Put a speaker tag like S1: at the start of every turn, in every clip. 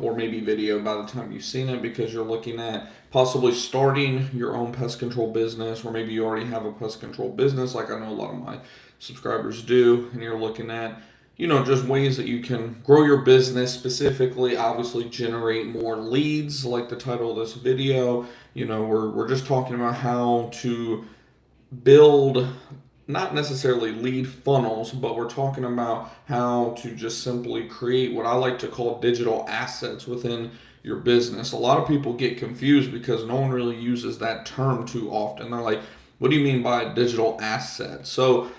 S1: or maybe video by the time you've seen it, because you're looking at possibly starting your own pest control business, or maybe you already have a pest control business like I know a lot of my subscribers do, and you're looking at just ways that you can grow your business, specifically obviously generate more leads like the title of this video. We're just talking about how to build not necessarily lead funnels, but we're talking about how to just simply create what I like to call digital assets within your business. A lot of people get confused because no one really uses that term too often. They're like, what do you mean by a digital asset? So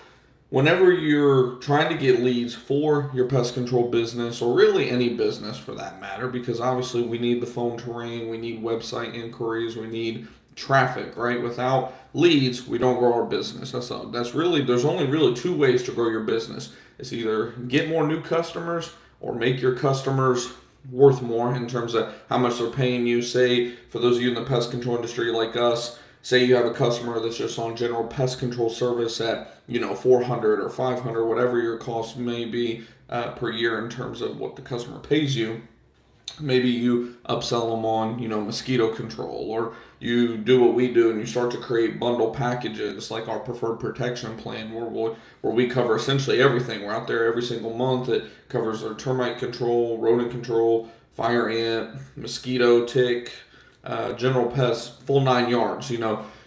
S1: whenever you're trying to get leads for your pest control business, or really any business for that matter, because obviously we need the phone to ring, we need website inquiries, we need traffic, right? Without leads, we don't grow our business. That's really, there's only really two ways to grow your business. It's either get more new customers or make your customers worth more in terms of how much they're paying you. Say, for those of you in the pest control industry like us, say you have a customer that's just on general pest control service at 400 or 500, whatever your cost may be per year in terms of what the customer pays you. Maybe you upsell them on mosquito control, or you do what we do and you start to create bundle packages like our preferred protection plan, where we cover essentially everything. We're out there every single month. It covers our termite control, rodent control, fire ant, mosquito, tick, general pests, full 9 yards.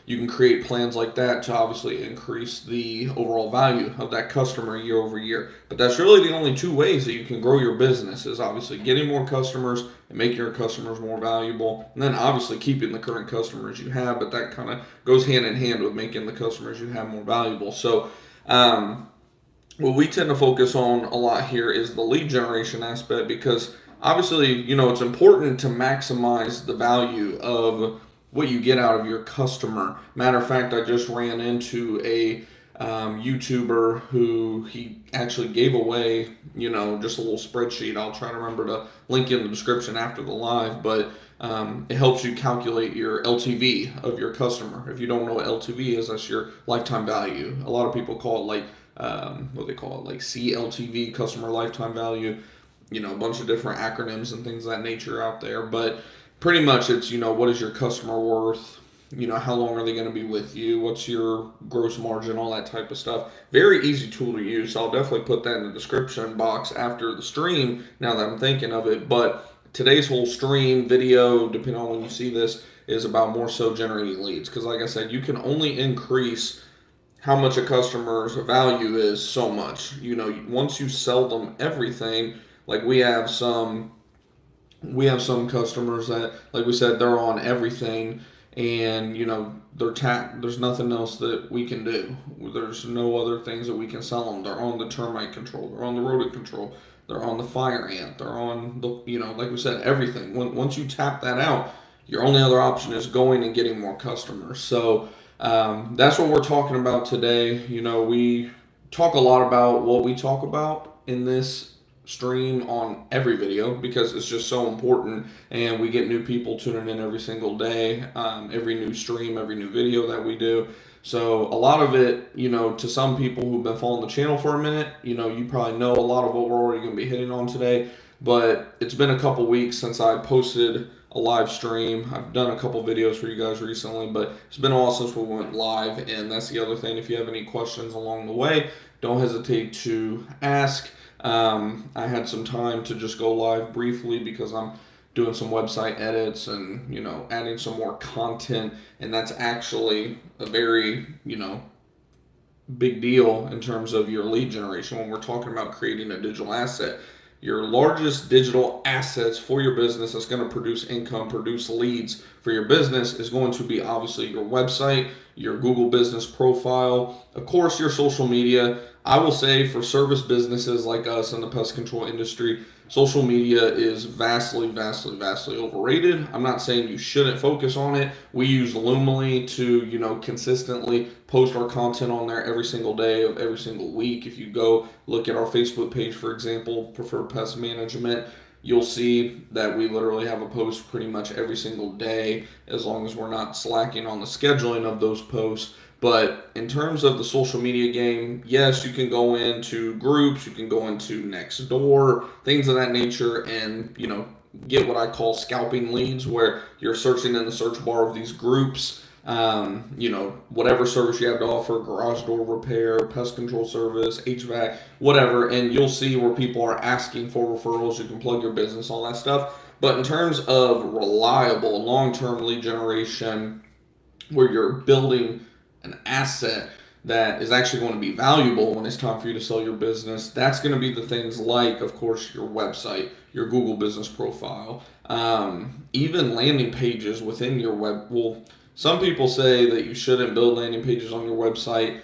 S1: You can create plans like that to obviously increase the overall value of that customer year over year. But that's really the only two ways that you can grow your business, is obviously getting more customers and making your customers more valuable, and then obviously keeping the current customers you have. But that kind of goes hand in hand with making the customers you have more valuable. So what we tend to focus on a lot here is the lead generation aspect, because obviously, it's important to maximize the value of what you get out of your customer. Matter of fact, I just ran into a YouTuber who he actually gave away, just a little spreadsheet. I'll try to remember to link in the description after the live, but it helps you calculate your LTV of your customer. If you don't know what LTV is, that's your lifetime value. A lot of people call it like, what they call it, like CLTV, customer lifetime value. A bunch of different acronyms and things of that nature out there, but pretty much it's, what is your customer worth? How long are they going to be with you? What's your gross margin? All that type of stuff. Very easy tool to use. So I'll definitely put that in the description box after the stream, now that I'm thinking of it. But today's whole stream video, depending on when you see this, is about more so generating leads. Because like I said, you can only increase how much a customer's value is so much. Once you sell them everything, like we have some customers that, like we said, they're on everything, and there's nothing else that we can do. There's no other things that we can sell them. They're on the termite control, they're on the rodent control, they're on the fire ant, they're on the like we said, everything. Once you tap that out, your only other option is going and getting more customers. So that's what we're talking about today. We talk a lot about what we talk about in this stream on every video, because it's just so important, and we get new people tuning in every single day, every new stream, every new video that we do. So a lot of it, to some people who've been following the channel for a minute, you probably know a lot of what we're already going to be hitting on today. But it's been a couple weeks since I posted a live stream. I've done a couple videos for you guys recently, but it's been a while since we went live. And that's the other thing. If you have any questions along the way, don't hesitate to ask. I had some time to just go live briefly because I'm doing some website edits and adding some more content, and that's actually a very big deal in terms of your lead generation when we're talking about creating a digital asset. Your largest digital assets for your business that's going to produce income, produce leads for your business, is going to be obviously your website, your Google business profile, of course your social media. I will say, for service businesses like us in the pest control industry, social media is vastly overrated. I'm not saying you shouldn't focus on it. We use Loomly to, consistently post our content on there every single day of every single week. If you go look at our Facebook page, for example, Preferred Pest Management, you'll see that we literally have a post pretty much every single day, as long as we're not slacking on the scheduling of those posts. But in terms of the social media game, yes, you can go into groups, you can go into Nextdoor, things of that nature, and get what I call scalping leads, where you're searching in the search bar of these groups, whatever service you have to offer, garage door repair, pest control service, HVAC, whatever, and you'll see where people are asking for referrals. You can plug your business, all that stuff. But in terms of reliable, long-term lead generation, where you're building an asset that is actually going to be valuable when it's time for you to sell your business, that's going to be the things like, of course, your website, your Google business profile, even landing pages within your web. Well, some people say that you shouldn't build landing pages on your website.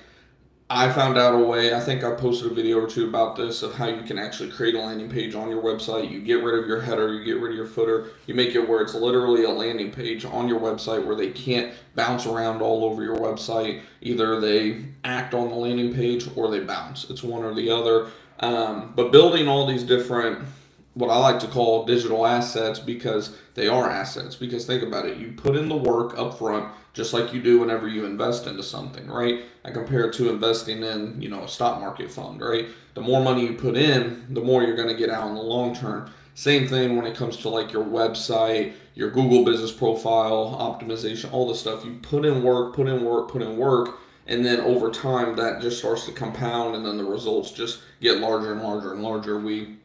S1: I found out a way, I think I posted a video or two about this, of how you can actually create a landing page on your website. You get rid of your header, you get rid of your footer, you make it where it's literally a landing page on your website where they can't bounce around all over your website. Either they act on the landing page or they bounce. It's one or the other. But building all these different, what I like to call digital assets, because they are assets. Because think about it, you put in the work up front, just like you do whenever you invest into something, right? I compare it to investing in, a stock market fund, right? The more money you put in, the more you're going to get out in the long term. Same thing when it comes to like your website, your Google business profile, optimization, all this stuff. You put in work, and then over time that just starts to compound, and then the results just get larger and larger and larger. We're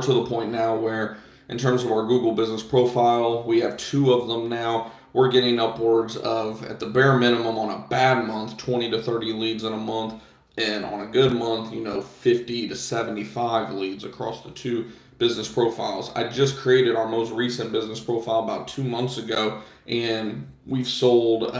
S1: to the point now where, in terms of our Google business profile, we have 2 of them now. We're getting upwards of, at the bare minimum, on a bad month, 20 to 30 leads in a month, and on a good month, 50 to 75 leads across the 2 business profiles. I just created our most recent business profile about 2 months ago, and we've sold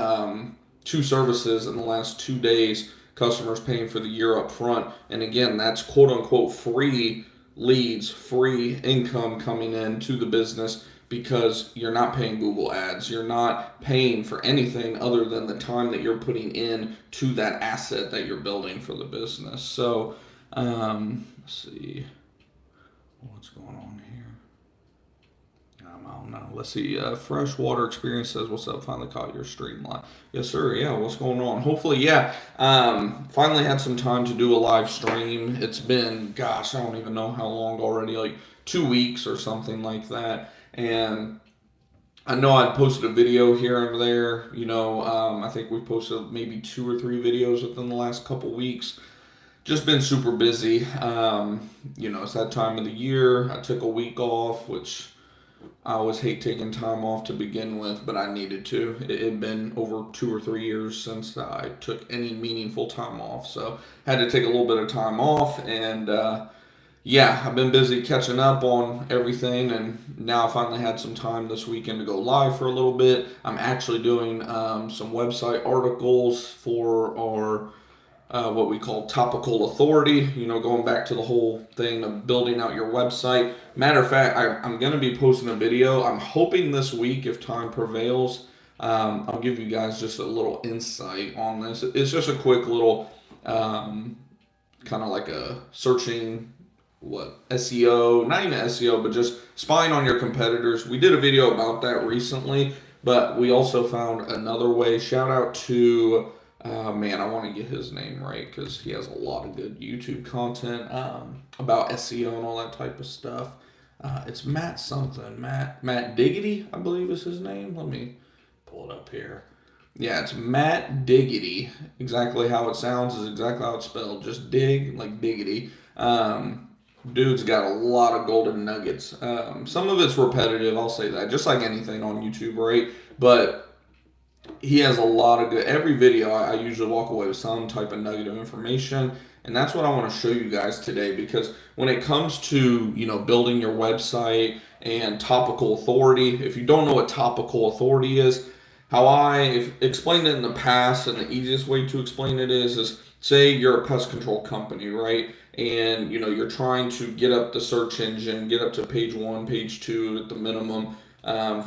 S1: 2 services in the last 2 days, customers paying for the year up front. And again, that's quote unquote free leads, free income coming into the business, because you're not paying Google ads. You're not paying for anything other than the time that you're putting in to that asset that you're building for the business. So, let's see what's going on here. I don't know. Let's see. Freshwater Experience says, "What's up? Finally caught your stream live." Yes, sir. Yeah. What's going on? Hopefully, yeah. Finally had some time to do a live stream. It's been, gosh, I don't even know how long already, like 2 weeks or something like that. And I know I'd posted a video here and there. I think we've posted maybe 2 or 3 videos within the last couple weeks. Just been super busy. It's that time of the year. I took a week off, which I always hate taking time off to begin with, but I needed to. It had been over 2 or 3 years since I took any meaningful time off. So had to take a little bit of time off, and I've been busy catching up on everything, and now I finally had some time this weekend to go live for a little bit. I'm actually doing some website articles for our what we call topical authority, going back to the whole thing of building out your website. Matter of fact, I'm going to be posting a video. I'm hoping this week, if time prevails, I'll give you guys just a little insight on this. It's just a quick little kind of like a searching SEO, not even SEO, but just spying on your competitors. We did a video about that recently, but we also found another way. Shout out to I want to get his name right, because he has a lot of good YouTube content about SEO and all that type of stuff. It's Matt something, Matt Diggity, I believe is his name. Let me pull it up here. Yeah, it's Matt Diggity. Exactly how it sounds is exactly how it's spelled. Just dig, like diggity. Dude's got a lot of golden nuggets. Some of it's repetitive, I'll say that, just like anything on YouTube, right? But he has a lot of good, every video I usually walk away with some type of nugget of information, and that's what I want to show you guys today. Because when it comes to building your website and topical authority, if you don't know what topical authority is, how I've explained it in the past, and the easiest way to explain it is say you're a pest control company, right? And you're trying to get up the search engine, get up to page 1, page 2 at the minimum,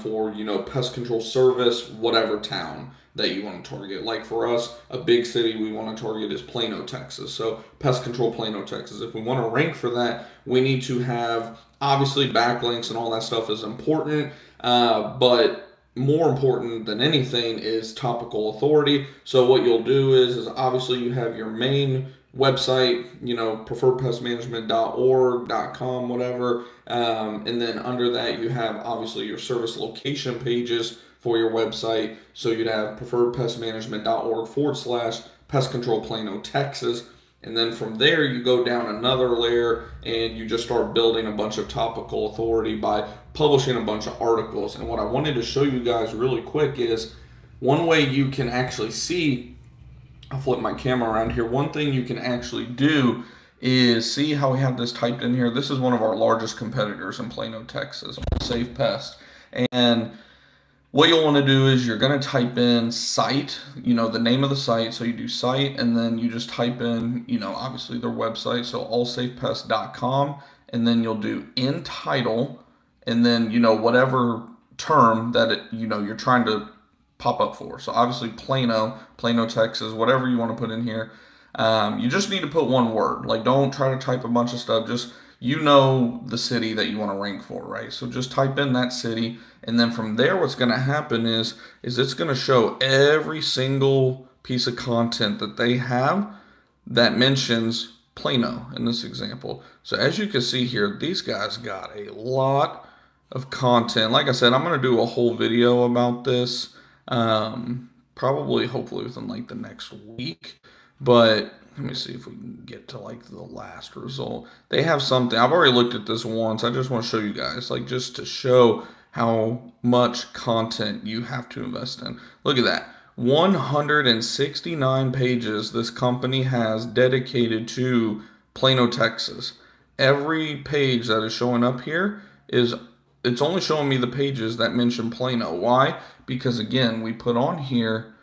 S1: for pest control service, whatever town that you want to target. Like for us, a big city we want to target is Plano, Texas. So pest control Plano, Texas. If we want to rank for that, we need to have, obviously, backlinks and all that stuff is important, but more important than anything is topical authority. So what you'll do is obviously you have your main website, preferredpestmanagement.org, .com, whatever. And then under that, you have obviously your service location pages for your website. So you'd have preferredpestmanagement.org/pest control Plano, Texas. And then from there, you go down another layer and you just start building a bunch of topical authority by publishing a bunch of articles. And what I wanted to show you guys really quick is one way you can actually see, I'll flip my camera around here. One thing you can actually do is see how we have this typed in here. This is one of our largest competitors in Plano, Texas, Safe Pest. And what you'll want to do is you're going to type in site, the name of the site. So you do site and then you just type in, obviously their website. So allsafepest.com, and then you'll do in title and then, whatever term that you're trying to pop up for. So obviously Plano, Texas, whatever you want to put in here. You just need to put one word. Like, don't try to type a bunch of stuff. Just, the city that you want to rank for, right? So just type in that city. And then from there, what's going to happen is it's going to show every single piece of content that they have that mentions Plano in this example. So as you can see here, these guys got a lot of content. Like I said, I'm going to do a whole video about this, hopefully within like the next week. But let me see if we can get to like the last result. They have something. I've already looked at this once. I just want to show you guys, like, just to show how much content you have to invest in. Look at that. 169 pages this company has dedicated to Plano, Texas. Every page that is showing up here it's only showing me the pages that mention Plano. Why? Because again, we put on here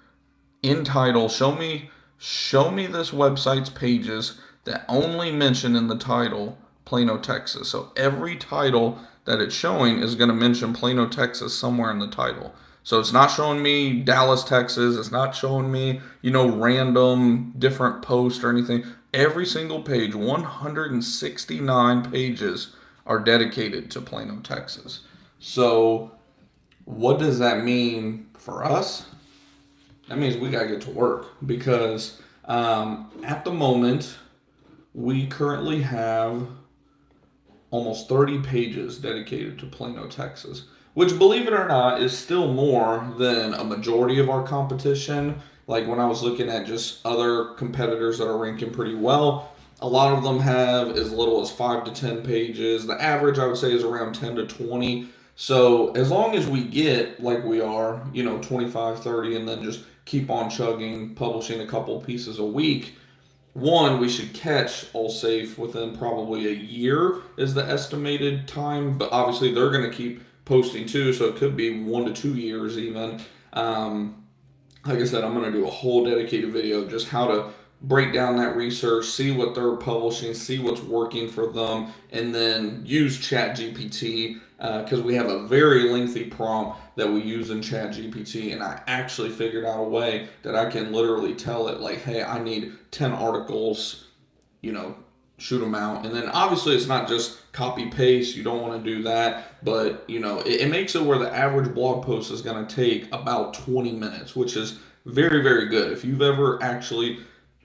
S1: in title, show me this website's pages that only mention in the title Plano, Texas. So every title that it's showing is going to mention Plano, Texas somewhere in the title. So it's not showing me Dallas, Texas. It's not showing me, random different posts or anything. Every single page, 169 pages, are dedicated to Plano, Texas. So what does that mean for us? That means we got to get to work, because at the moment, we currently have almost 30 pages dedicated to Plano, Texas, which, believe it or not, is still more than a majority of our competition. Like, when I was looking at just other competitors that are ranking pretty well, a lot of them have as little as 5 to 10 pages. The average, I would say, is around 10 to 20. So as long as we get, like we are, 25, 30, and then just keep on chugging, publishing a couple pieces a week, we should catch All Safe within probably a year is the estimated time. But obviously they're going to keep posting too, so it could be 1 to 2 years even. Like I said, I'm going to do a whole dedicated video of just how to break down that research, see what they're publishing, see what's working for them, and then use ChatGPT, because we have a very lengthy prompt that we use in ChatGPT, and I actually figured out a way that I can literally tell it, like, hey, I need 10 articles, shoot them out. And then obviously it's not just copy paste, you don't want to do that, but it makes it where the average blog post is going to take about 20 minutes, which is very, very good. If you've ever actually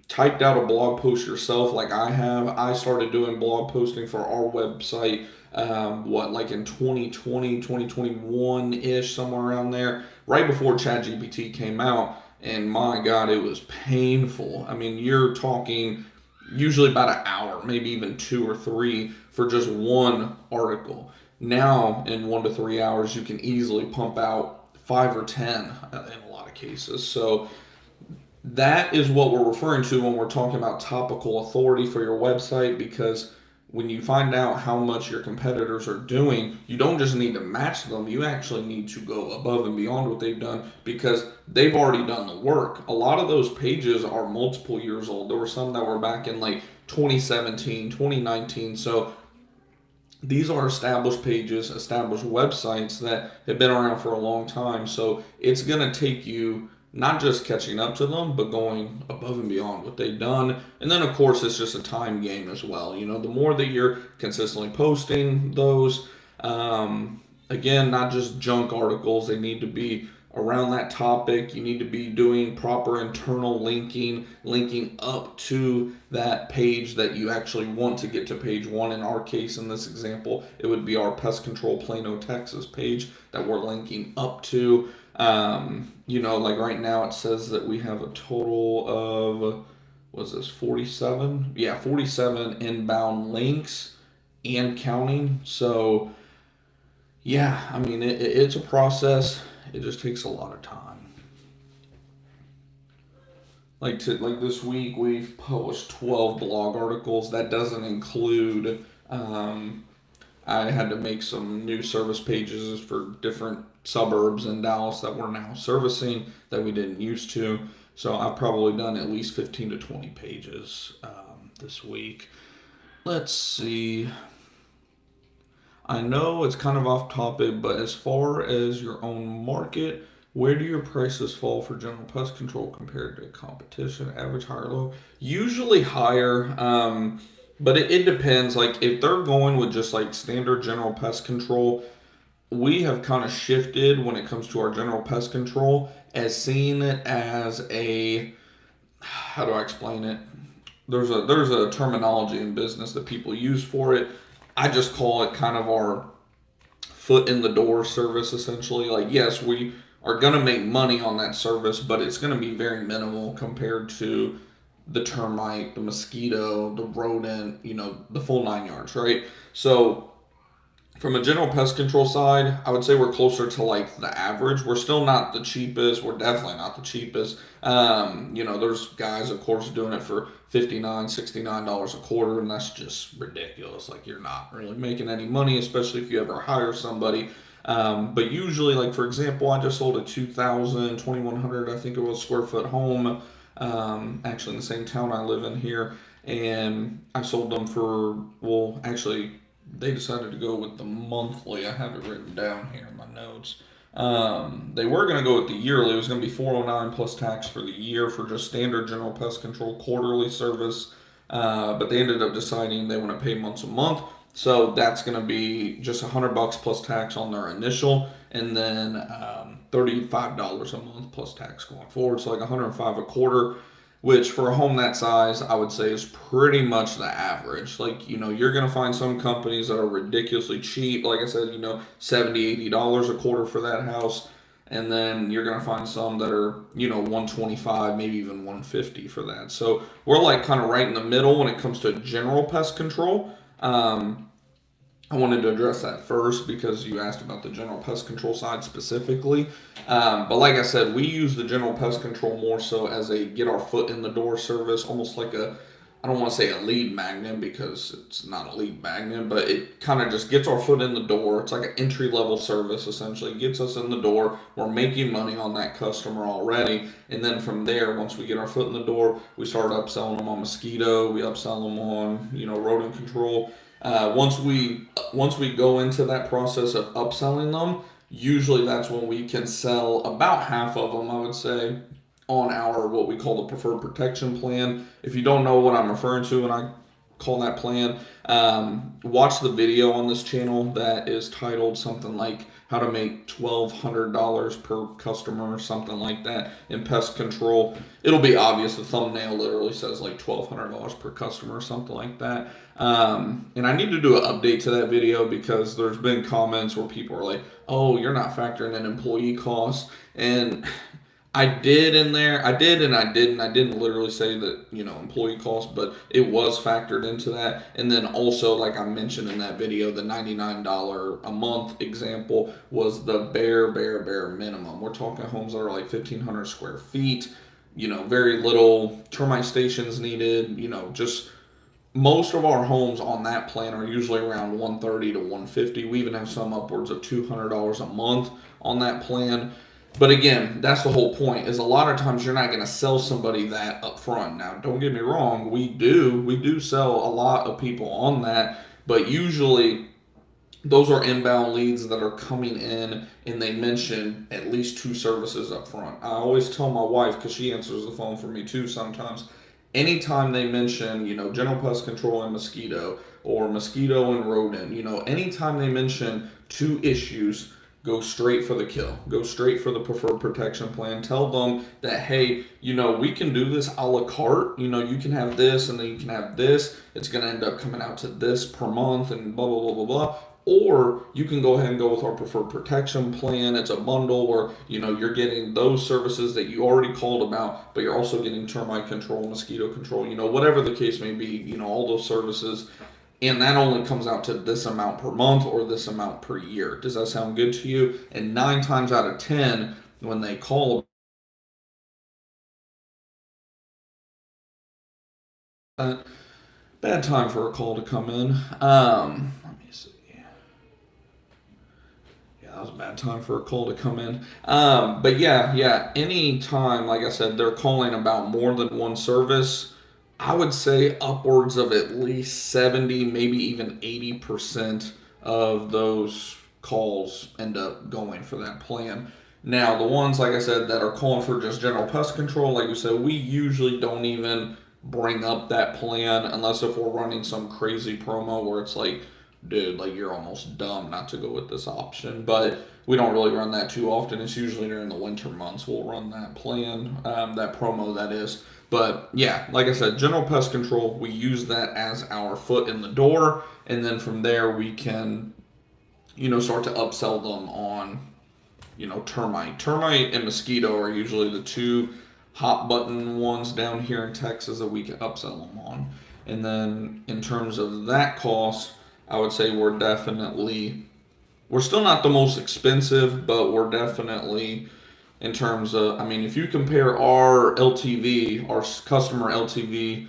S1: typed out a blog post yourself like I have, I started doing blog posting for our website like in 2020, 2021-ish, somewhere around there, right before ChatGPT came out. And my God, it was painful. I mean, you're talking usually about an hour, maybe even 2 or 3 for just one article. Now, in 1 to 3 hours, you can easily pump out 5 or 10 in a lot of cases. So that is what we're referring to when we're talking about topical authority for your website, because when you find out how much your competitors are doing, you don't just need to match them, you actually need to go above and beyond what they've done, because they've already done the work. A lot of those pages are multiple years old. There were some that were back in like 2017, 2019. So these are established pages, established websites that have been around for a long time. So it's going to take you not just catching up to them, but going above and beyond what they've done. And then, of course, it's just a time game as well. The more that you're consistently posting those, again, not just junk articles, they need to be around that topic. You need to be doing proper internal linking up to that page that you actually want to get to page one. In our case, in this example, it would be our Pest Control Plano, Texas page that we're linking up to. Like right now it says that we have a total of, what's this, 47? Yeah, 47 inbound links and counting. So, yeah, I mean, it's a process. It just takes a lot of time. Like this week, we've published 12 blog articles. That doesn't include, I had to make some new service pages for different suburbs in Dallas that we're now servicing that we didn't used to. So I've probably done at least 15 to 20 pages this week. Let's see. I know it's kind of off topic, but as far as your own market, where do your prices fall for general pest control compared to competition? Average, higher, low? Usually higher, but it depends. Like if they're going with just like standard general pest control, we have kind of shifted when it comes to our general pest control as seeing it as a, how do I explain it? There's a terminology in business that people use for it. I just call it kind of our foot in the door service, essentially. Like, yes, we are going to make money on that service, but it's going to be very minimal compared to the termite, the mosquito, the rodent, the full 9 yards, right? So from a general pest control side, I would say we're closer to like the average. We're still not the cheapest. We're definitely not the cheapest. There's guys, of course, doing it for $59, $69 a quarter, and that's just ridiculous. Like, you're not really making any money, especially if you ever hire somebody. But usually, like, for example, I just sold a 2,100, I think it was, square foot home, actually in the same town I live in here, and I sold them for, well, actually, they decided to go with the monthly. I have it written down here in my notes. They were going to go with the yearly. It was going to be $409 plus tax for the year for just standard general pest control quarterly service. But they ended up deciding they want to pay months a month. So that's going to be just $100 plus tax on their initial, and then $35 a month plus tax going forward. So like $105 a quarter, which for a home that size, I would say is pretty much the average. Like, you're going to find some companies that are ridiculously cheap. Like I said, $70, $80 a quarter for that house. And then you're going to find some that are, $125, maybe even $150 for that. So we're like kind of right in the middle when it comes to general pest control. I wanted to address that first because you asked about the general pest control side specifically. But like I said, we use the general pest control more so as a get our foot in the door service, almost like I don't want to say a lead magnet because it's not a lead magnet, but it kind of just gets our foot in the door. It's like an entry level service, essentially. It gets us in the door. We're making money on that customer already. And then from there, once we get our foot in the door, we start upselling them on mosquito. We upsell them on, rodent control. Once we go into that process of upselling them, usually that's when we can sell about half of them, I would say, on our what we call the preferred protection plan. If you don't know what I'm referring to when I call that plan, watch the video on this channel that is titled something like how to make $1,200 per customer or something like that in pest control. It'll be obvious. The thumbnail literally says like $1,200 per customer or something like that. And I need to do an update to that video because there's been comments where people are like, oh, you're not factoring in employee costs. And I did in there. I did and I didn't. I didn't literally say that, employee costs, but it was factored into that. And then also, like I mentioned in that video, the $99 a month example was the bare minimum. We're talking homes that are like 1,500 square feet, very little termite stations needed, just most of our homes on that plan are usually around $130 to $150. We even have some upwards of $200 a month on that plan. But again, that's the whole point, is a lot of times you're not going to sell somebody that up front. Now, don't get me wrong, we do sell a lot of people on that, but usually those are inbound leads that are coming in and they mention at least 2 services up front. I always tell my wife, because she answers the phone for me too sometimes, anytime they mention, general pest control and mosquito, or mosquito and rodent, anytime they mention 2 issues, go straight for the kill. Go straight for the preferred protection plan. Tell them that, hey, we can do this a la carte. You can have this and then you can have this. It's going to end up coming out to this per month and blah, blah, blah, blah, blah. Or you can go ahead and go with our preferred protection plan. It's a bundle where, you're getting those services that you already called about, but you're also getting termite control, mosquito control, whatever the case may be, all those services. And that only comes out to this amount per month or this amount per year. Does that sound good to you? And 9 times out of 10, when they call, bad time for a call to come in. Let me see. Yeah, that was a bad time for a call to come in. But yeah, any time, like I said, they're calling about more than one service, I would say upwards of at least 70, maybe even 80% of those calls end up going for that plan. Now, the ones, like I said, that are calling for just general pest control, like we said, we usually don't even bring up that plan unless if we're running some crazy promo where it's like, dude, like you're almost dumb not to go with this option. But we don't really run that too often. It's usually during the winter months we'll run that plan, that promo that is. But yeah, like I said, general pest control, we use that as our foot in the door. And then from there we can, start to upsell them on, termite. Termite and mosquito are usually the two hot button ones down here in Texas that we can upsell them on. And then in terms of that cost, I would say we're still not the most expensive, but we're definitely, in terms of, if you compare our LTV, our customer LTV,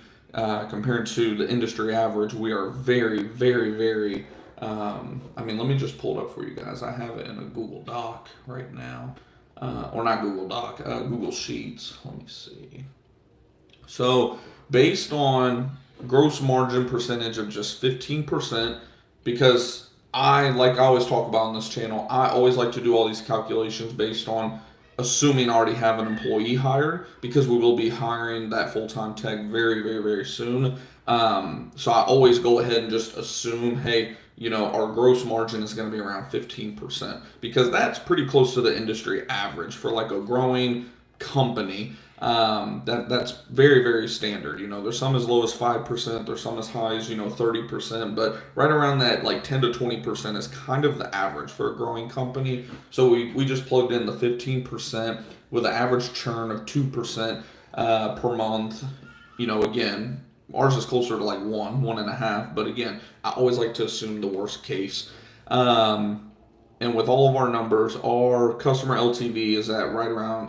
S1: compared to the industry average, we are very, very, very, let me just pull it up for you guys. I have it in a Google Doc right now. Or not Google Doc, Google Sheets. Let me see. So based on gross margin percentage of just 15%, because I always talk about on this channel, I always like to do all these calculations based on assuming I already have an employee hired, because we will be hiring that full-time tech very, very, very soon. So I always go ahead and just assume, hey, our gross margin is going to be around 15%, because that's pretty close to the industry average for like a growing company. That's very, very standard. There's some as low as 5%, there's some as high as 30%, but right around that, like 10 to 20% is kind of the average for a growing company. So we just plugged in the 15% with an average churn of 2% per month. Again, ours is closer to like 1.5, but again, I always like to assume the worst case. And with all of our numbers, our customer LTV is at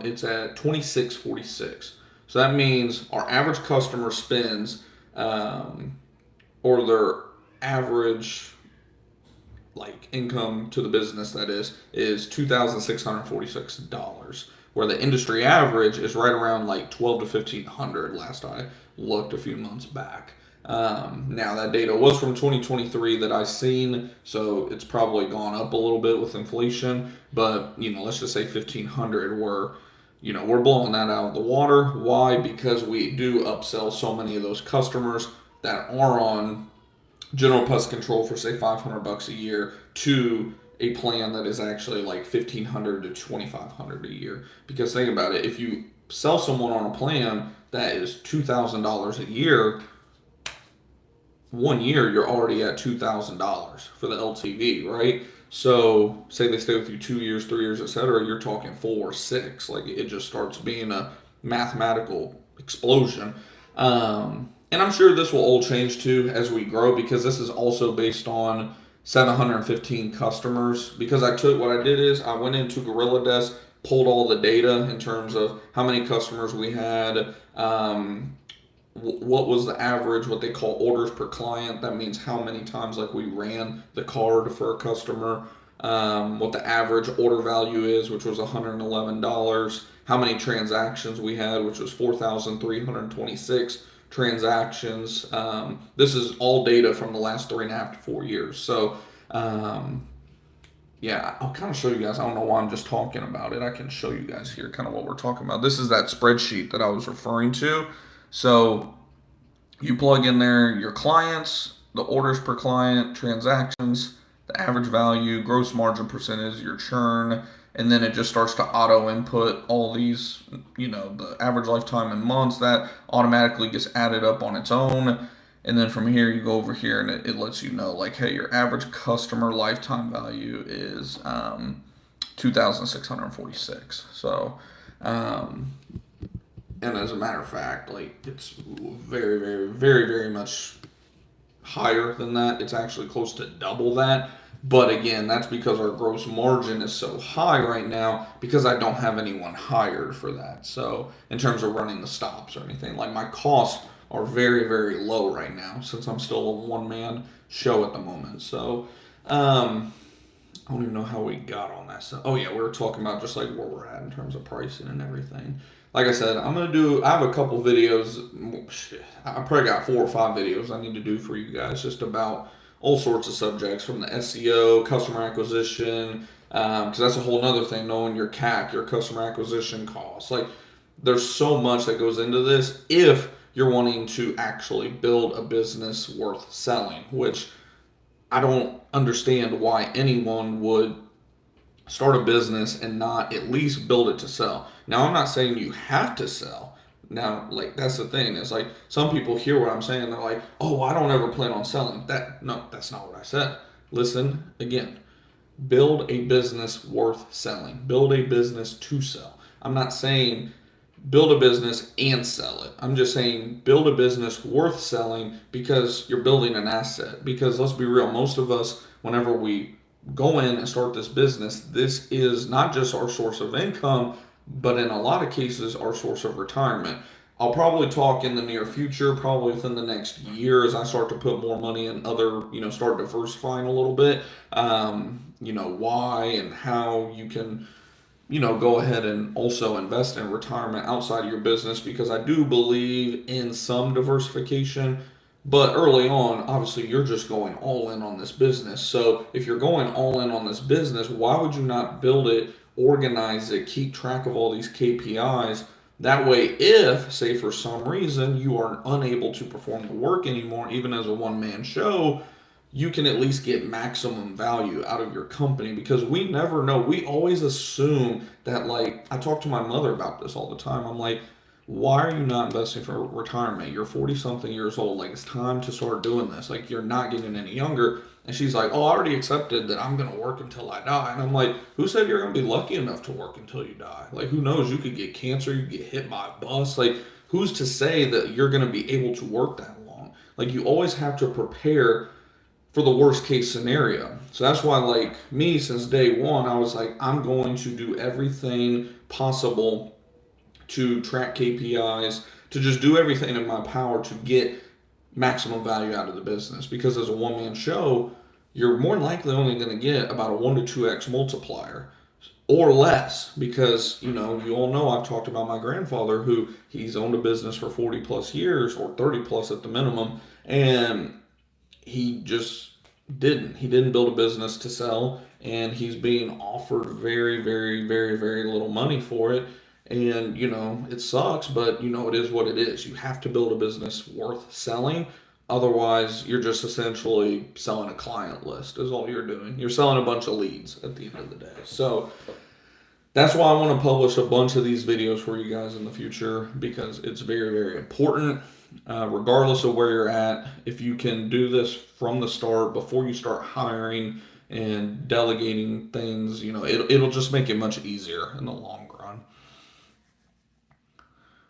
S1: it's at 2646. So that means our average customer spends, or their average income to the business, that is $2,646, where the industry average is right around like 12 to 1500 last I looked a few months back. Now that data was from 2023 that I seen, so it's probably gone up a little bit with inflation, but let's just say 1500, we're blowing that out of the water. Why? Because we do upsell so many of those customers that are on general pest control for say $500 a year to a plan that is actually like $1,500 to $2,500 a year. Because think about it, if you sell someone on a plan that is $2,000 a year, 1 year you're already at $2,000 for the LTV, right? So say they stay with you 2 years, 3 years, etc., you're talking 4, 6. Like it just starts being a mathematical explosion. And I'm sure this will all change too as we grow, because this is also based on 715 customers. Because what I did is I went into GorillaDesk, pulled all the data in terms of how many customers we had, what was the average, what they call orders per client. That means how many times we ran the card for a customer, what the average order value is, which was $111, how many transactions we had, which was 4,326 transactions. This is all data from the last 3.5 to 4 years. So yeah, I'll kind of show you guys. I don't know why I'm just talking about it. I can show you guys here kind of what we're talking about. This is that spreadsheet that I was referring to. So you plug in there your clients, the orders per client, transactions, the average value, gross margin percentage, your churn, and then it just starts to auto input all these, the average lifetime in months. That automatically gets added up on its own. And then from here, you go over here and it lets you know, like, hey, your average customer lifetime value is 2,646. So, and as a matter of fact, like, it's very, very, very, very much higher than that. It's actually close to double that. But again, that's because our gross margin is so high right now because I don't have anyone hired for that. So in terms of running the stops or anything, like, my costs are very, very low right now since I'm still a one-man show at the moment. So I don't even know how we got on that stuff. Oh yeah, we were talking about just like where we're at in terms of pricing and everything. Like I said, I have a couple videos. Shit, I probably got 4 or 5 videos I need to do for you guys just about all sorts of subjects from the SEO, customer acquisition, because that's a whole other thing, knowing your CAC, your customer acquisition costs. Like, there's so much that goes into this if you're wanting to actually build a business worth selling, which I don't understand why anyone would start a business and not at least build it to sell. Now, I'm not saying you have to sell. Now, like, that's the thing. It's like some people hear what I'm saying. They're like, "Oh, I don't ever plan on selling." No, that's not what I said. Listen again. Build a business worth selling. Build a business to sell. I'm not saying build a business and sell it. I'm just saying build a business worth selling because you're building an asset. Because let's be real, most of us, whenever we go in and start this business, this is not just our source of income, but in a lot of cases, our source of retirement. I'll probably talk in the near future, probably within the next year, as I start to put more money in other, start diversifying a little bit, why and how you can, go ahead and also invest in retirement outside of your business, because I do believe in some diversification. But early on, obviously, you're just going all in on this business. So if you're going all in on this business, why would you not build it, organize it, keep track of all these KPIs? That way, if, say, for some reason you are unable to perform the work anymore, even as a one-man show, you can at least get maximum value out of your company, because we never know. We always assume that, like, I talk to my mother about this all the time. I'm like, why are you not investing for retirement? You're 40 something years old. Like, it's time to start doing this. Like, you're not getting any younger. And she's like, oh, I already accepted that I'm going to work until I die. And I'm like, who said you're going to be lucky enough to work until you die? Like, who knows? You could get cancer, you could get hit by a bus. Like, who's to say that you're going to be able to work that long? Like, you always have to prepare for the worst case scenario. So that's why, like, me, since day one, I was like, I'm going to do everything possible to track KPIs, to just do everything in my power to get maximum value out of the business. Because as a one-man show, you're more likely only going to get about a 1 to 2x multiplier or less, because you all know I've talked about my grandfather, who he's owned a business for 40 plus years, or 30 plus at the minimum, and he just he didn't build a business to sell, and he's being offered very, very, very, very little money for it. And it sucks, but it is what it is. You have to build a business worth selling. Otherwise, you're just essentially selling a client list, is all you're doing. You're selling a bunch of leads at the end of the day. So that's why I want to publish a bunch of these videos for you guys in the future, because it's very, very important. Regardless of where you're at, if you can do this from the start, before you start hiring and delegating things, it'll just make it much easier in the long run.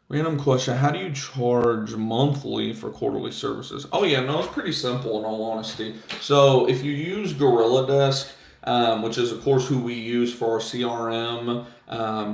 S1: Random question: how do you charge monthly for quarterly services? Oh yeah, no, it's pretty simple in all honesty. So if you use GorillaDesk, which is of course who we use for our CRM.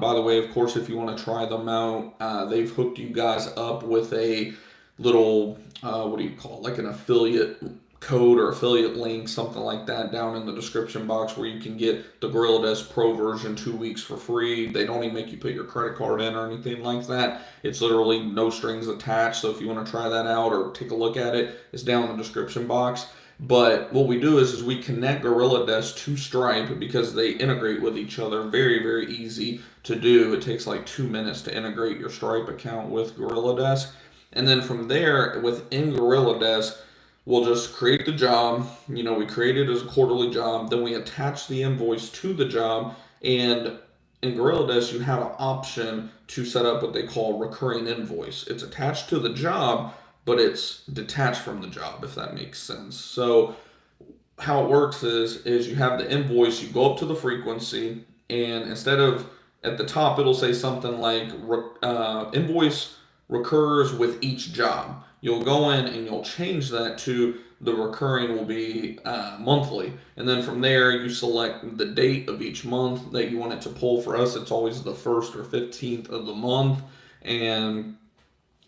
S1: By the way, of course, if you want to try them out, they've hooked you guys up with a little, what do you call it, like an affiliate code or affiliate link, something like that, down in the description box, where you can get the GorillaDesk Pro version 2 weeks for free. They don't even make you put your credit card in or anything like that. It's literally no strings attached. So if you want to try that out or take a look at it, it's down in the description box. But what we do is we connect GorillaDesk to Stripe, because they integrate with each other. Very, very easy to do. It takes like 2 minutes to integrate your Stripe account with GorillaDesk. And then from there, within GorillaDesk, we'll just create the job. We create it as a quarterly job. Then we attach the invoice to the job. And in GorillaDesk, you have an option to set up what they call recurring invoice. It's attached to the job, but it's detached from the job, if that makes sense. So how it works is you have the invoice, you go up to the frequency, and instead of at the top, it'll say something like invoice recurs with each job. You'll go in and you'll change that to the recurring will be monthly. And then from there, you select the date of each month that you want it to pull. For us, it's always the 1st or 15th of the month. And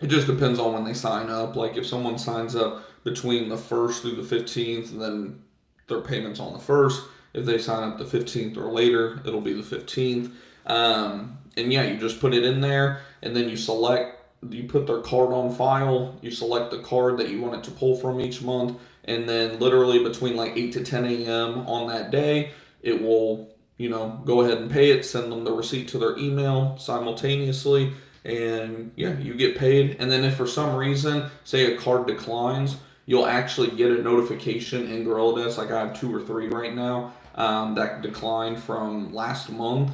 S1: it just depends on when they sign up. Like if someone signs up between the 1st through the 15th, then their payment's on the 1st. If they sign up the 15th or later, it'll be the 15th. And yeah, you just put it in there, and then you put their card on file, you select the card that you want it to pull from each month, and then literally between like 8 to 10 a.m. on that day, it will, go ahead and pay it, send them the receipt to their email simultaneously, and yeah, you get paid. And then if for some reason, say a card declines, you'll actually get a notification in GorillaDesk. Like I have 2 or 3 right now that declined from last month.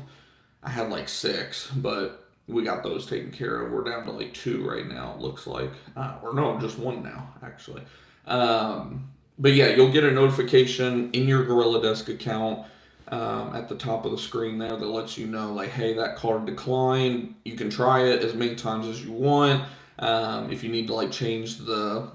S1: I had like 6, but we got those taken care of. We're down to like 2 right now, it looks like. Or no, just 1 now, actually. But yeah, you'll get a notification in your GorillaDesk account at the top of the screen there that lets you know, like, hey, that card declined. You can try it as many times as you want. If you need to like change the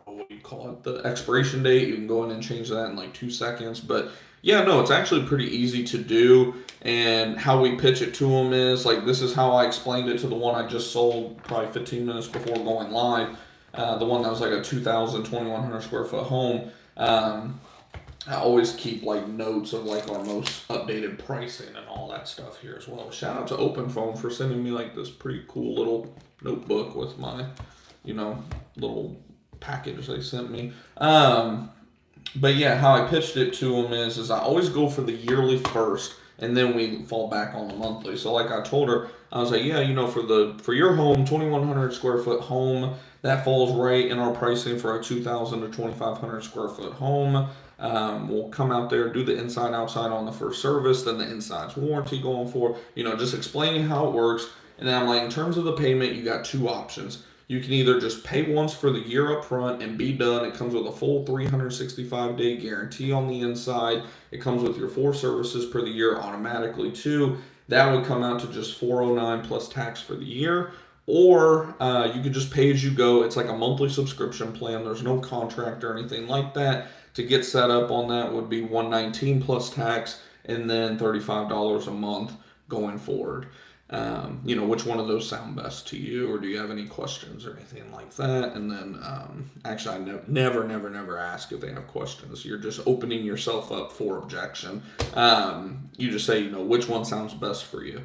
S1: what do you call it, the expiration date, you can go in and change that in like 2 seconds. But yeah, no, it's actually pretty easy to do. And how we pitch it to them is like, this is how I explained it to the one I just sold probably 15 minutes before going live. The one that was like a 2,100 square foot home. I always keep like notes of like our most updated pricing and all that stuff here as well. Shout out to OpenPhone for sending me like this pretty cool little notebook with my, little package they sent me. But yeah, how I pitched it to them is I always go for the yearly first, and then we fall back on the monthly. So like I told her, I was like, yeah, for your home, 2,100 square foot home, that falls right in our pricing for a 2,000 to 2,500 square foot home. We'll come out there, do the inside outside on the first service, then the inside's warranty going for, just explaining how it works. And then I'm like, in terms of the payment, you got 2 options. You can either just pay once for the year up front and be done. It comes with a full 365-day guarantee on the inside. It comes with your 4 services per the year automatically too. That would come out to just $409 plus tax for the year. Or you could just pay as you go. It's like a monthly subscription plan. There's no contract or anything like that. To get set up on that would be $119 plus tax, and then $35 a month going forward. Which one of those sound best to you, or do you have any questions or anything like that? And then, actually, I never ask if they have questions. You're just opening yourself up for objection. You just say, which one sounds best for you.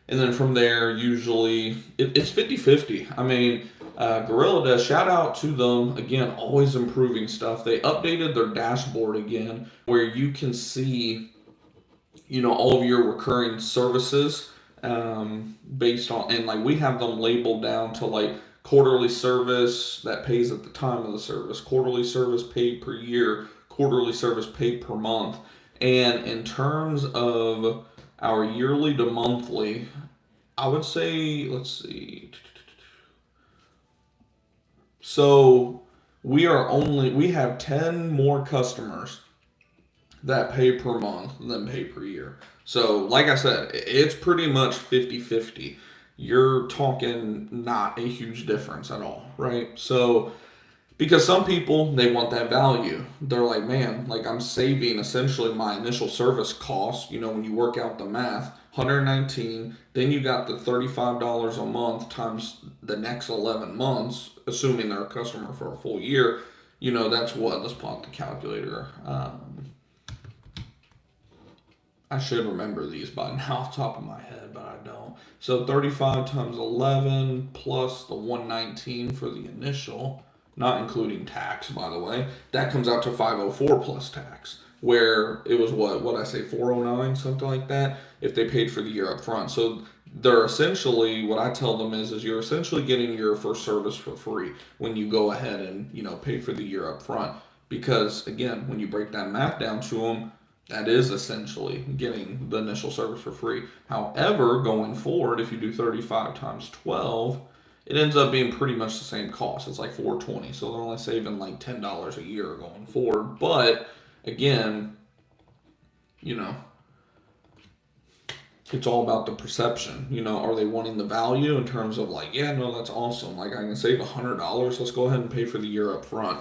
S1: And then from there, usually, it's 50-50. I mean, GorillaDesk, shout out to them. Again, always improving stuff. They updated their dashboard again, where you can see, all of your recurring services, based on, and like we have them labeled down to like quarterly service that pays at the time of the service, quarterly service paid per year, quarterly service paid per month. And in terms of our yearly to monthly, I would say, let's see. So we have 10 more customers that pay per month than pay per year. So like I said, it's pretty much 50-50. You're talking not a huge difference at all, right? So because some people, they want that value. They're like, man, like I'm saving essentially my initial service cost, when you work out the math, 119, then you got the $35 a month times the next 11 months, assuming they're a customer for a full year, that's what, let's pull out the calculator. I should remember these by now off the top of my head, but I don't. So 35 times 11 plus the 119 for the initial, not including tax, by the way, that comes out to 504 plus tax, where it was what I say, 409, something like that, if they paid for the year up front. So they're essentially, what I tell them is you're essentially getting your first service for free when you go ahead and, pay for the year up front. Because again, when you break that math down to them, that is essentially getting the initial service for free. However, going forward, if you do 35 times 12, it ends up being pretty much the same cost. It's like 420. So they're only saving like $10 a year going forward. But again, you know, it's all about the perception. Are they wanting the value in terms of like, yeah, no, that's awesome. Like I can save $100. Let's go ahead and pay for the year up front.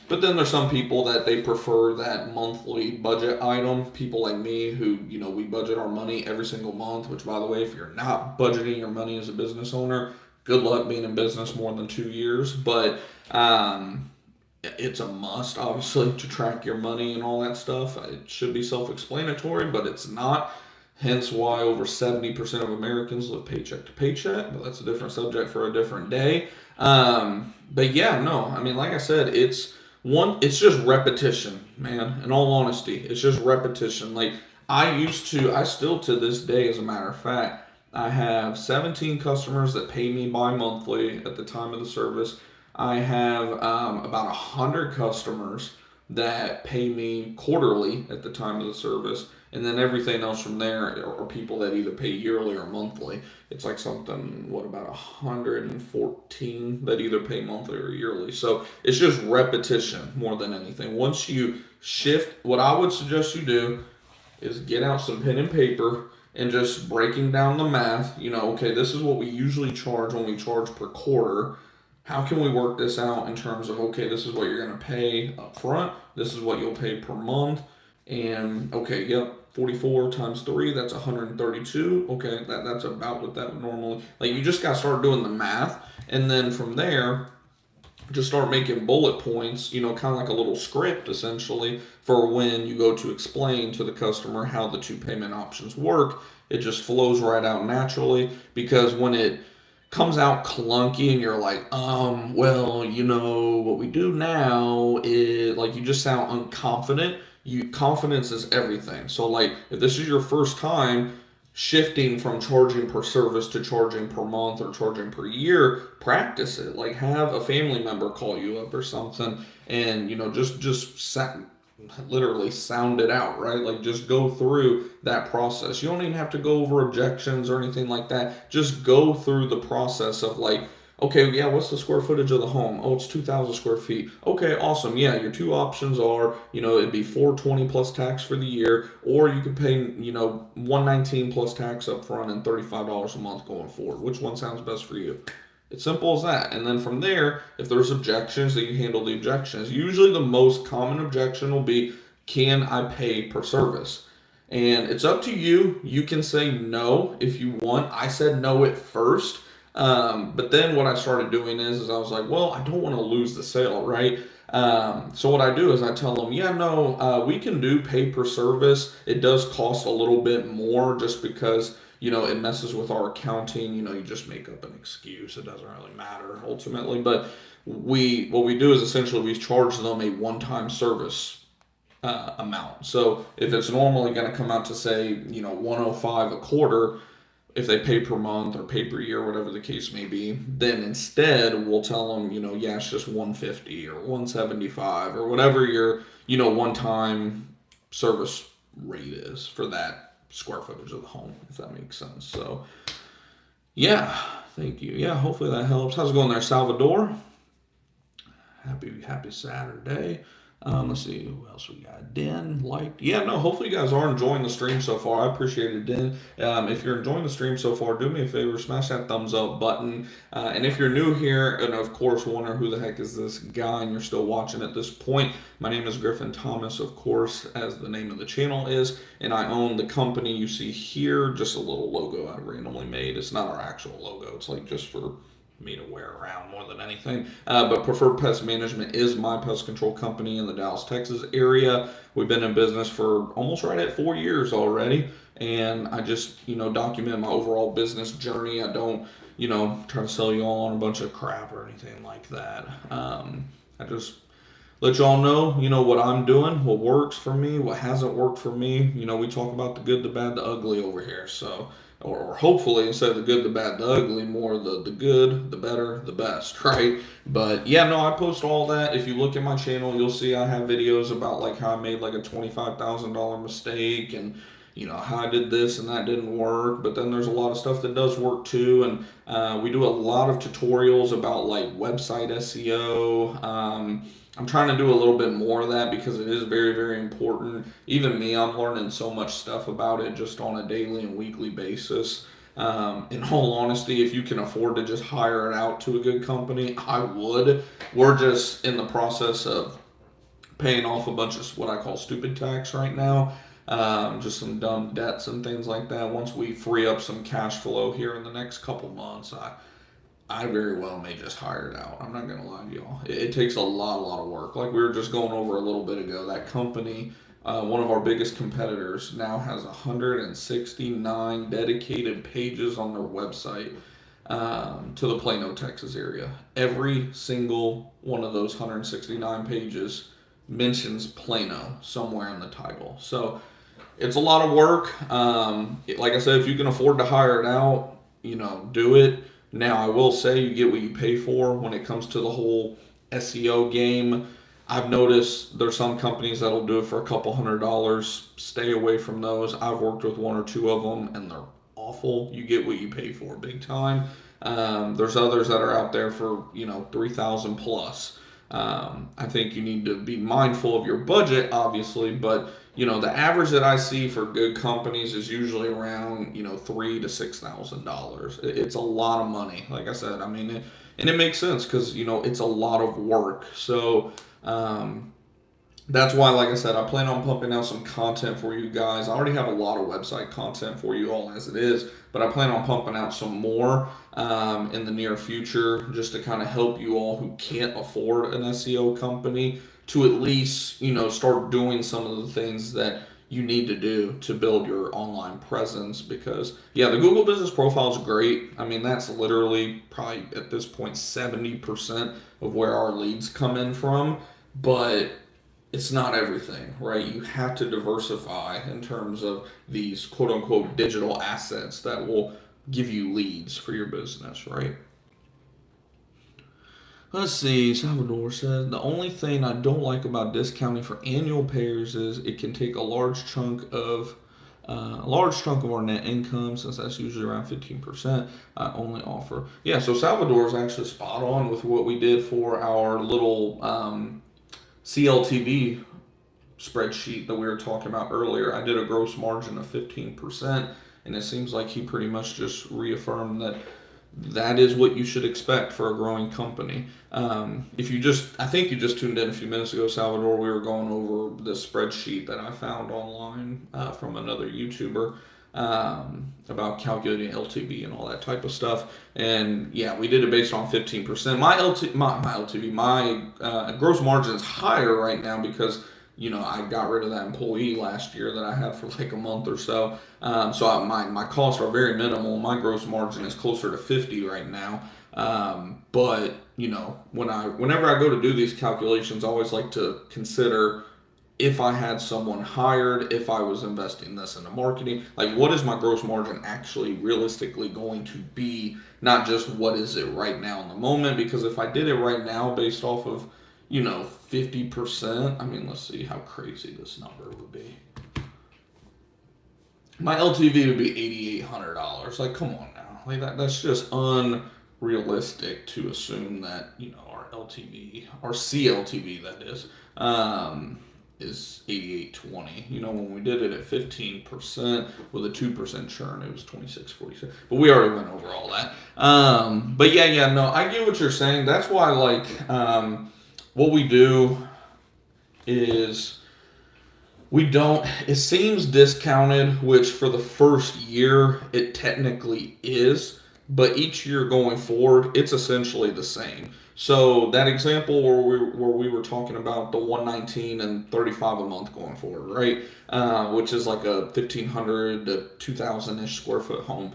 S1: But then there's some people that they prefer that monthly budget item. People like me who, we budget our money every single month, which by the way, if you're not budgeting your money as a business owner, good luck being in business more than 2 years. But it's a must, obviously, to track your money and all that stuff. It should be self-explanatory, but it's not. Hence why over 70% of Americans live paycheck to paycheck, but that's a different subject for a different day. But yeah, no, I mean, like I said, it's just repetition, man. In all honesty, it's just repetition. Like I still to this day, as a matter of fact, I have 17 customers that pay me bi-monthly at the time of the service. I have about 100 customers that pay me quarterly at the time of the service. And then everything else from there are people that either pay yearly or monthly. It's like about 114 that either pay monthly or yearly. So it's just repetition more than anything. Once you shift, what I would suggest you do is get out some pen and paper and just breaking down the math. Okay, this is what we usually charge when we charge per quarter. How can we work this out in terms of, okay, this is what you're going to pay up front. This is what you'll pay per month. And okay, yep, 44 times 3, that's 132. Okay, that's about what that would normally, like, you just got to start doing the math. And then from there, just start making bullet points, kind of like a little script essentially for when you go to explain to the customer how the two payment options work. It just flows right out naturally, because when it comes out clunky and you're like, well, what we do now is, like, you just sound unconfident. Confidence is everything. So like, if this is your first time shifting from charging per service to charging per month or charging per year, practice it. Like, have a family member call you up or something, and literally sound it out, right? Like, just go through that process. You don't even have to go over objections or anything like that. Just go through the process of like, okay, yeah, what's the square footage of the home? Oh, it's 2,000 square feet. Okay, awesome. Yeah, your two options are, it'd be $420 plus tax for the year, or you could pay, $119 plus tax up front and $35 a month going forward. Which one sounds best for you? It's simple as that. And then from there, if there's objections, then you handle the objections. Usually the most common objection will be, can I pay per service? And it's up to you. You can say no if you want. I said no at first. But then what I started doing is I was like, well, I don't want to lose the sale, right? So what I do is I tell them, yeah, no, we can do pay per service. It does cost a little bit more just because, it messes with our accounting. You just make up an excuse. It doesn't really matter ultimately. But what we do is essentially we charge them a one-time service amount. So if it's normally going to come out to say, 105 a quarter, if they pay per month or pay per year, whatever the case may be, then instead we'll tell them, yeah, it's just 150 or 175 or whatever your, one-time service rate is for that square footage of the home, if that makes sense. So, yeah, thank you. Yeah, hopefully that helps. How's it going there, Salvador? Happy Saturday. Let's see who else we got. Den, yeah, no, hopefully you guys are enjoying the stream so far. I appreciate it, Den. If you're enjoying the stream so far, do me a favor, smash that thumbs up button. And if you're new here, and of course wonder who the heck is this guy, and you're still watching at this point, my name is Griffin Thomas, of course, as the name of the channel is, and I own the company you see here, just a little logo I randomly made. It's not our actual logo. It's like just for me to wear around more than anything. But Preferred Pest Management is my pest control company in the Dallas, Texas area. We've been in business for almost right at 4 years already. And I just, document my overall business journey. I don't, try to sell you all on a bunch of crap or anything like that. I just let y'all know, what I'm doing, what works for me, what hasn't worked for me. We talk about the good, the bad, the ugly over here. So, or hopefully instead of the good, the bad, the ugly, more the good, the better, the best, right? But yeah, no, I post all that. If you look at my channel, you'll see I have videos about like how I made like a $25,000 mistake, and how I did this and that didn't work. But then there's a lot of stuff that does work too, and we do a lot of tutorials about like website SEO. I'm trying to do a little bit more of that because it is very, very important. Even me, I'm learning so much stuff about it just on a daily and weekly basis. In all honesty, if you can afford to just hire it out to a good company, I would. We're just in the process of paying off a bunch of what I call stupid tax right now. Just some dumb debts and things like that. Once we free up some cash flow here in the next couple months, I very well may just hire it out. I'm not gonna lie to y'all. It takes a lot of work. Like we were just going over a little bit ago, that company, one of our biggest competitors, now has 169 dedicated pages on their website to the Plano, Texas area. Every single one of those 169 pages mentions Plano somewhere in the title. So it's a lot of work. Like I said, if you can afford to hire it out, do it. Now, I will say you get what you pay for when it comes to the whole SEO game. I've noticed there's some companies that'll do it for a couple $100. Stay away from those. I've worked with one or two of them, and they're awful. You get what you pay for, big time. There's others that are out there for 3,000 plus. I think you need to be mindful of your budget, obviously, but the average that I see for good companies is usually around $3,000 to $6,000. It's a lot of money, like I said. I mean, and it makes sense because it's a lot of work. So that's why, like I said, I plan on pumping out some content for you guys. I already have a lot of website content for you all as it is, but I plan on pumping out some more in the near future just to kind of help you all who can't afford an SEO company to at least, start doing some of the things that you need to do to build your online presence. Because, yeah, the Google Business Profile is great. I mean, that's literally probably at this point 70% of where our leads come in from, but it's not everything, right? You have to diversify in terms of these quote unquote digital assets that will give you leads for your business, right? Let's see, Salvador says, the only thing I don't like about discounting for annual payers is it can take a large chunk of our net income, since that's usually around 15%. I only offer. Yeah, so Salvador is actually spot on with what we did for our little CLTV spreadsheet that we were talking about earlier. I did a gross margin of 15%, and it seems like he pretty much just reaffirmed that is what you should expect for a growing company. I think you just tuned in a few minutes ago, Salvador, we were going over this spreadsheet that I found online from another YouTuber about calculating LTV and all that type of stuff. And yeah, we did it based on 15%. My gross margin is higher right now because I got rid of that employee last year that I had for like a month or so. My costs are very minimal. My gross margin is closer to 50 right now. But whenever I go to do these calculations, I always like to consider if I had someone hired, if I was investing this into marketing, like what is my gross margin actually realistically going to be, not just what is it right now in the moment. Because if I did it right now based off of 50%. I mean, let's see how crazy this number would be. My LTV would be $8,800. Like, come on now. Like that's just unrealistic to assume that, our LTV, our CLTV that is 8820. When we did it at 15% with a 2% churn, it was 2646. But we already went over all that. But yeah, no, I get what you're saying. That's why, like, what we do is it seems discounted, which for the first year it technically is, but each year going forward, it's essentially the same. So that example where we were talking about the 119 and 35 a month going forward, right? Which is like a 1,500 to 2,000-ish square foot home.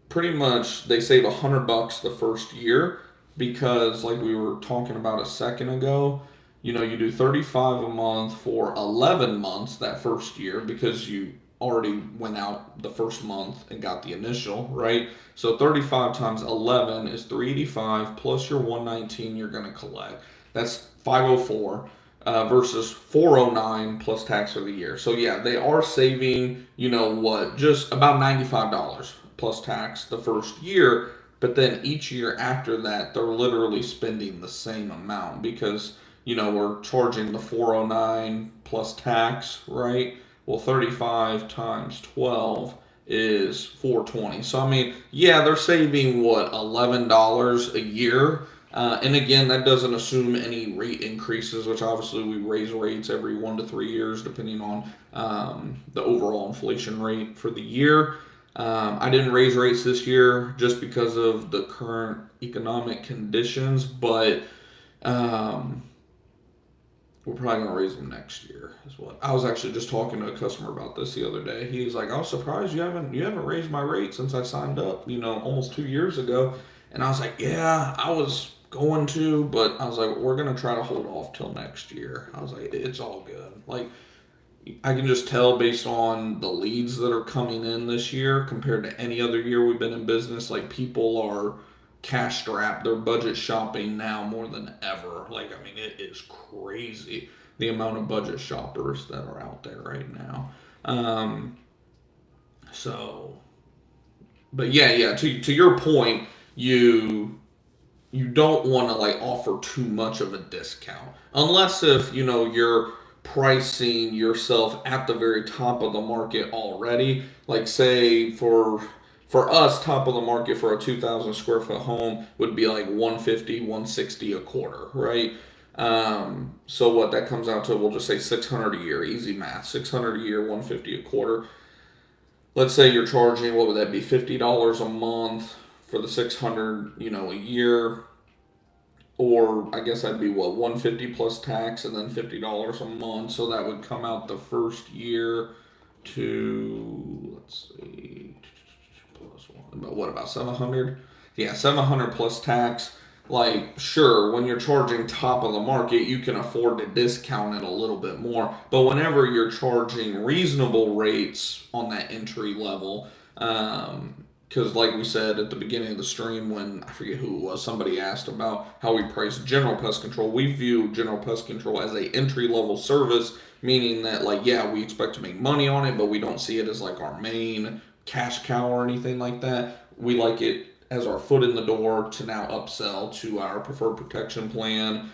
S1: Pretty much they save $100 the first year, because, like we were talking about a second ago, you do 35 a month for 11 months that first year because you already went out the first month and got the initial, right? So 35 times 11 is 385 plus your 119 you're going to collect. That's 504 versus 409 plus tax for the year. So yeah, they are saving, just about $95 plus tax the first year, but then each year after that, they're literally spending the same amount because, we're charging the 409 plus tax, right? Well, 35 times 12 is 420. So, I mean, yeah, they're saving what, $11 a year. And again, that doesn't assume any rate increases, which obviously we raise rates every 1 to 3 years, depending on the overall inflation rate for the year. I didn't raise rates this year just because of the current economic conditions, but we're probably gonna raise them next year. Is what I was actually just talking to a customer about this the other day. He's like, "I was surprised you haven't raised my rate since I signed up, almost 2 years ago." And I was like, "Yeah, I was going to, but I was like, we're gonna try to hold off till next year." I was like, "It's all good." Like, I can just tell based on the leads that are coming in this year compared to any other year we've been in business, like people are cash strapped. They're budget shopping now more than ever. Like, I mean, it is crazy the amount of budget shoppers that are out there right now. So, but yeah, to your point, you don't want to like offer too much of a discount unless if you're pricing yourself at the very top of the market already, like say for us, top of the market for a 2,000 square foot home would be like 150, 160 a quarter, right? So what that comes out to, we'll just say 600 a year, easy math, 600 a year, 150 a quarter. Let's say you're charging, what would that be, $50 a month for the 600, a year, or I guess that'd be what, 150 plus tax and then $50 a month. So that would come out the first year to, let's see, plus one, about 700? Yeah, 700 plus tax. Like, sure, when you're charging top of the market, you can afford to discount it a little bit more. But whenever you're charging reasonable rates on that entry level, because like we said at the beginning of the stream, when I forget who it was, somebody asked about how we price general pest control. We view general pest control as a entry level service, meaning that like, yeah, we expect to make money on it, but we don't see it as like our main cash cow or anything like that. We like it as our foot in the door to now upsell to our preferred protection plan,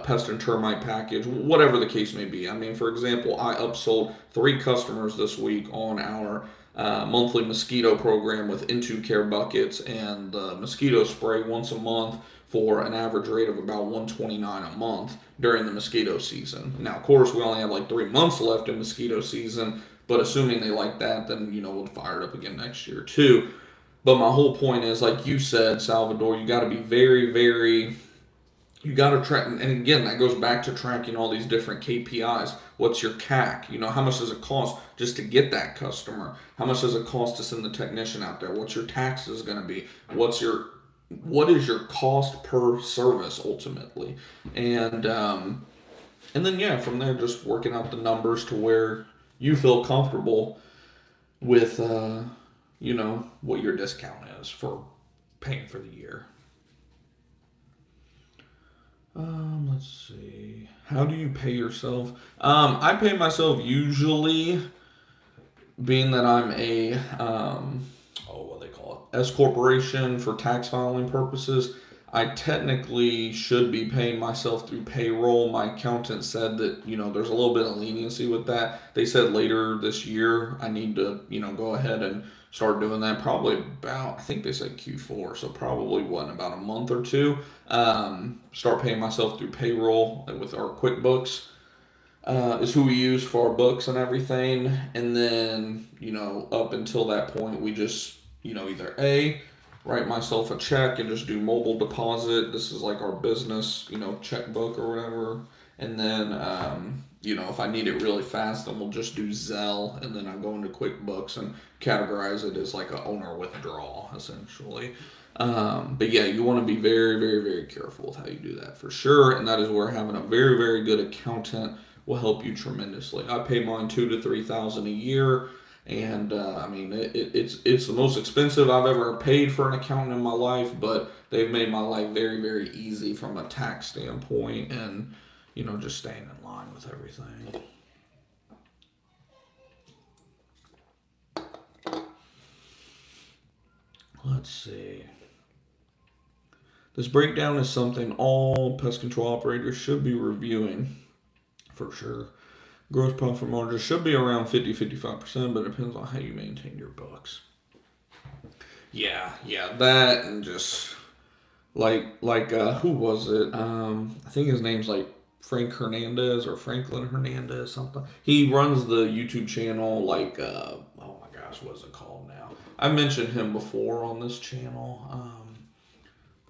S1: pest and termite package, whatever the case may be. I mean, for example, I upsold 3 customers this week on our monthly mosquito program with Into Care buckets and mosquito spray once a month for an average rate of about $129 a month during the mosquito season. Now, of course, we only have like 3 months left in mosquito season, but assuming they like that, then we'll fire it up again next year too. But my whole point is, like you said, Salvador, you got to be very, very, you got to track, and again, that goes back to tracking all these different KPIs. What's your CAC? How much does it cost just to get that customer? How much does it cost to send the technician out there? What's your taxes going to be? What is your cost per service ultimately? And then yeah, from there, just working out the numbers to where you feel comfortable with what your discount is for paying for the year. Let's see. How do you pay yourself? I pay myself usually, being that I'm a what do they call it, S corporation for tax filing purposes. I technically should be paying myself through payroll. My accountant said that, there's a little bit of leniency with that. They said later this year I need to, go ahead and start doing that. Probably about, I think they said Q4, so probably in about a month or two. Start paying myself through payroll with our QuickBooks. Is who we use for our books and everything. And then, up until that point, we just, either write myself a check and just do mobile deposit. This is like our business, checkbook or whatever. And then, if I need it really fast, then we'll just do Zelle, and then I go into QuickBooks and categorize it as like a owner withdrawal, essentially. But yeah, you want to be very, very, very careful with how you do that for sure. And that is where having a very, very good accountant will help you tremendously. I pay mine $2,000 to $3,000 a year, and I mean it's the most expensive I've ever paid for an accountant in my life, but they've made my life very, very easy from a tax standpoint, and just staying in line with everything. Let's see. This breakdown is something all pest control operators should be reviewing, for sure. Gross profit margin should be around 50-55%, but it depends on how you maintain your books. Yeah, that, and just like who was it? I think his name's like Frank Hernandez or Franklin Hernandez, something. He runs the YouTube channel oh my gosh, what is it called now? I mentioned him before on this channel.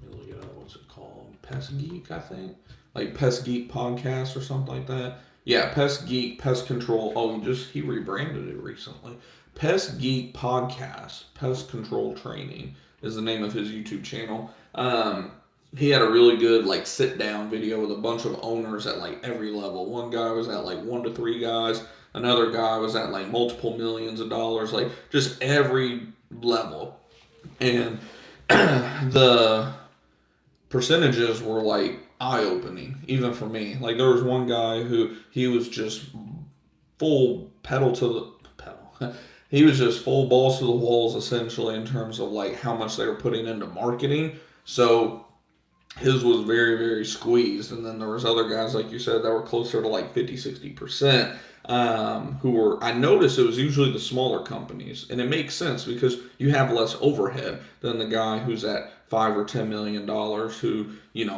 S1: Let me look it up. What's it called? Pest Geek, I think. Like Pest Geek Podcast or something like that. Yeah, Pest Geek, Pest Control. Oh, he rebranded it recently. Pest Geek Podcast, Pest Control Training is the name of his YouTube channel. He had a really good sit down video with a bunch of owners at every level. One guy was at 1 to 3 guys. Another guy was at multiple millions of dollars, just every level. And the percentages were eye-opening, even for me. There was one guy who he was just full he was just full balls to the walls, essentially, in terms of how much they were putting into marketing. So his was very, very squeezed. And then there was other guys, like you said, that were closer to 50-60%. Who were, I noticed it was usually the smaller companies, and it makes sense because you have less overhead than the guy who's at $5 or $10 million who,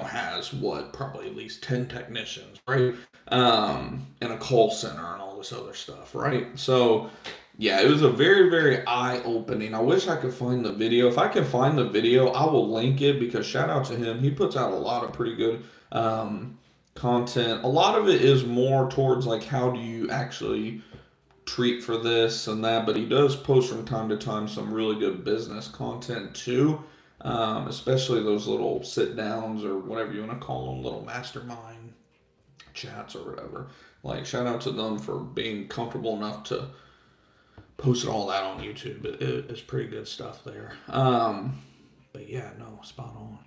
S1: has probably at least 10 technicians, right? And a call center and all this other stuff, right? So yeah, it was a very, very eye-opening. I wish I could find the video. If I can find the video, I will link it, because shout out to him. He puts out a lot of pretty good content. A lot of it is more towards how do you actually treat for this and that, but he does post from time to time some really good business content too, especially those little sit downs, or whatever you want to call them, little mastermind chats or whatever. Shout out to them for being comfortable enough to post all that on YouTube. It's pretty good stuff there. But yeah, no, spot on.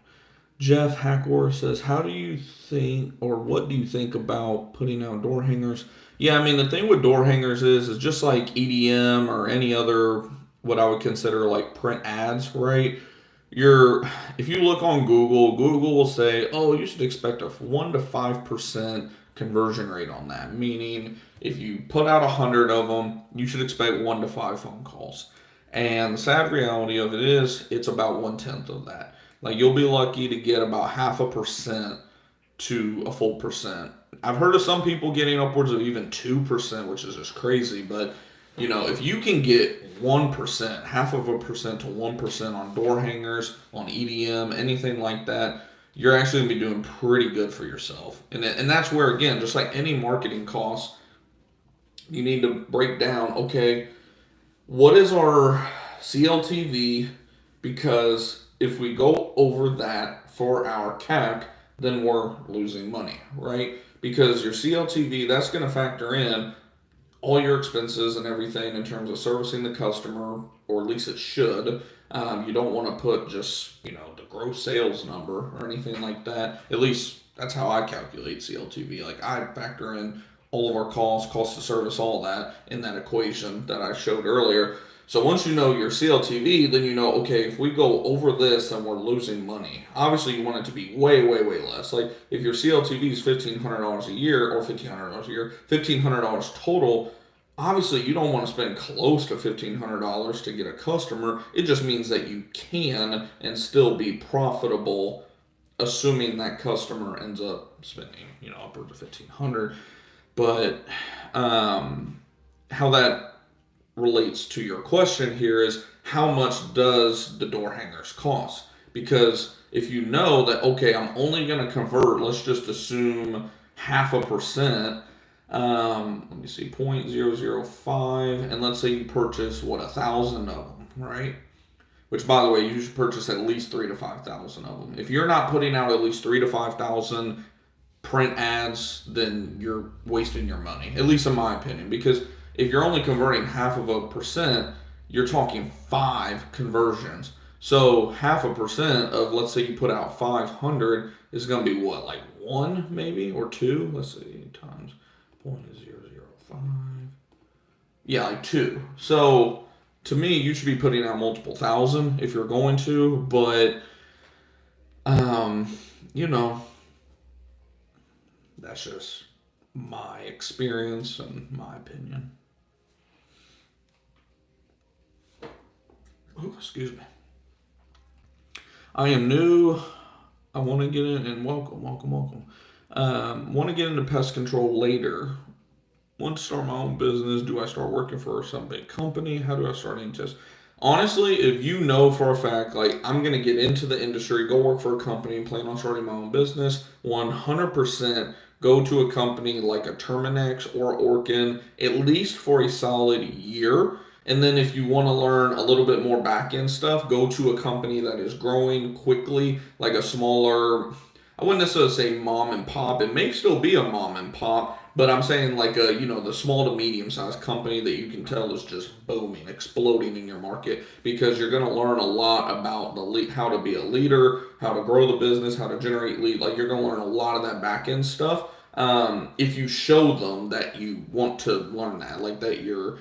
S1: Jeff Hackor says, how do you think, or what do you think about putting out door hangers? Yeah, I mean, the thing with door hangers is just like EDM or any other, what I would consider print ads, right? If you look on Google will say, oh, you should expect a 1 to 5% conversion rate on that. Meaning, if you put out 100 of them, you should expect 1 to 5 phone calls. And the sad reality of it is, it's about 1/10 of that. You'll be lucky to get about 0.5% to a full percent. I've heard of some people getting upwards of even 2%, which is just crazy. But, if you can get 1%, 0.5% to 1% on door hangers, on EDM, anything like that, you're actually going to be doing pretty good for yourself. And that's where, again, just like any marketing cost, you need to break down, okay, what is our CLTV? Because if we go over that for our CAC, then we're losing money, right? Because your CLTV, that's going to factor in all your expenses and everything in terms of servicing the customer, or at least it should. You don't want to put just, the gross sales number or anything like that. At least that's how I calculate CLTV. I factor in all of our costs, cost of service, all that in that equation that I showed earlier. So once you know your CLTV, then okay, if we go over this, then we're losing money. Obviously, you want it to be way, way, way less. If your CLTV is $1,500 a year, or $1,500 a year, $1,500 total, obviously you don't want to spend close to $1,500 to get a customer. It just means that you can and still be profitable, assuming that customer ends up spending, upwards of $1,500. But how that relates to your question here is, how much does the door hangers cost? Because if you know that, okay, I'm only going to convert, let's just assume 0.5%, Let me see, 0.005, and let's say you purchase 1,000 of them, right? Which, by the way, you should purchase at least 3 to 5,000 of them. If you're not putting out at least 3 to 5,000 print ads, then you're wasting your money. At least in my opinion, because if you're only converting 0.5%, you're talking 5 conversions. So 0.5% of, let's say you put out 500 is going to be what, like 1 maybe or 2? Let's see, times 0.005. Yeah, like 2. So to me, you should be putting out multiple thousand if you're going to, but you know, that's just my experience and my opinion. Oh, excuse me. I am new. I want to get in, and welcome. Want to get into pest control later. Want to start my own business. Do I start working for some big company? How do I start into this? Honestly, if you know for a fact, like, I'm going to get into the industry, go work for a company, and plan on starting my own business, 100% go to a company like a Terminex or Orkin, at least for a solid year. And then if you want to learn a little bit more back end stuff, go to a company that is growing quickly, like a smaller, I wouldn't necessarily say mom and pop. It may still be a mom and pop, but I'm saying like a, the small to medium sized company that you can tell is just booming, exploding in your market, because you're going to learn a lot about how to be a leader, how to grow the business, how to generate lead. Like, you're going to learn a lot of that back end stuff. If you show them that you want to learn that, like that you're,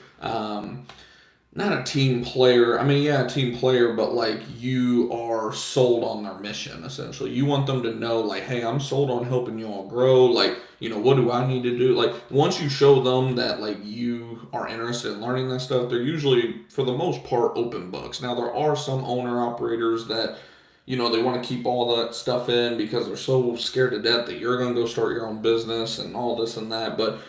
S1: not a team player. I mean, yeah, a team player, but like, you are sold on their mission, essentially. You want them to know, like, hey, I'm sold on helping you all grow. Like, what do I need to do? Like, once you show them that, like, you are interested in learning that stuff, they're usually, for the most part, open books. Now, there are some owner operators that, they want to keep all that stuff in because they're so scared to death that you're going to go start your own business and all this and that. But,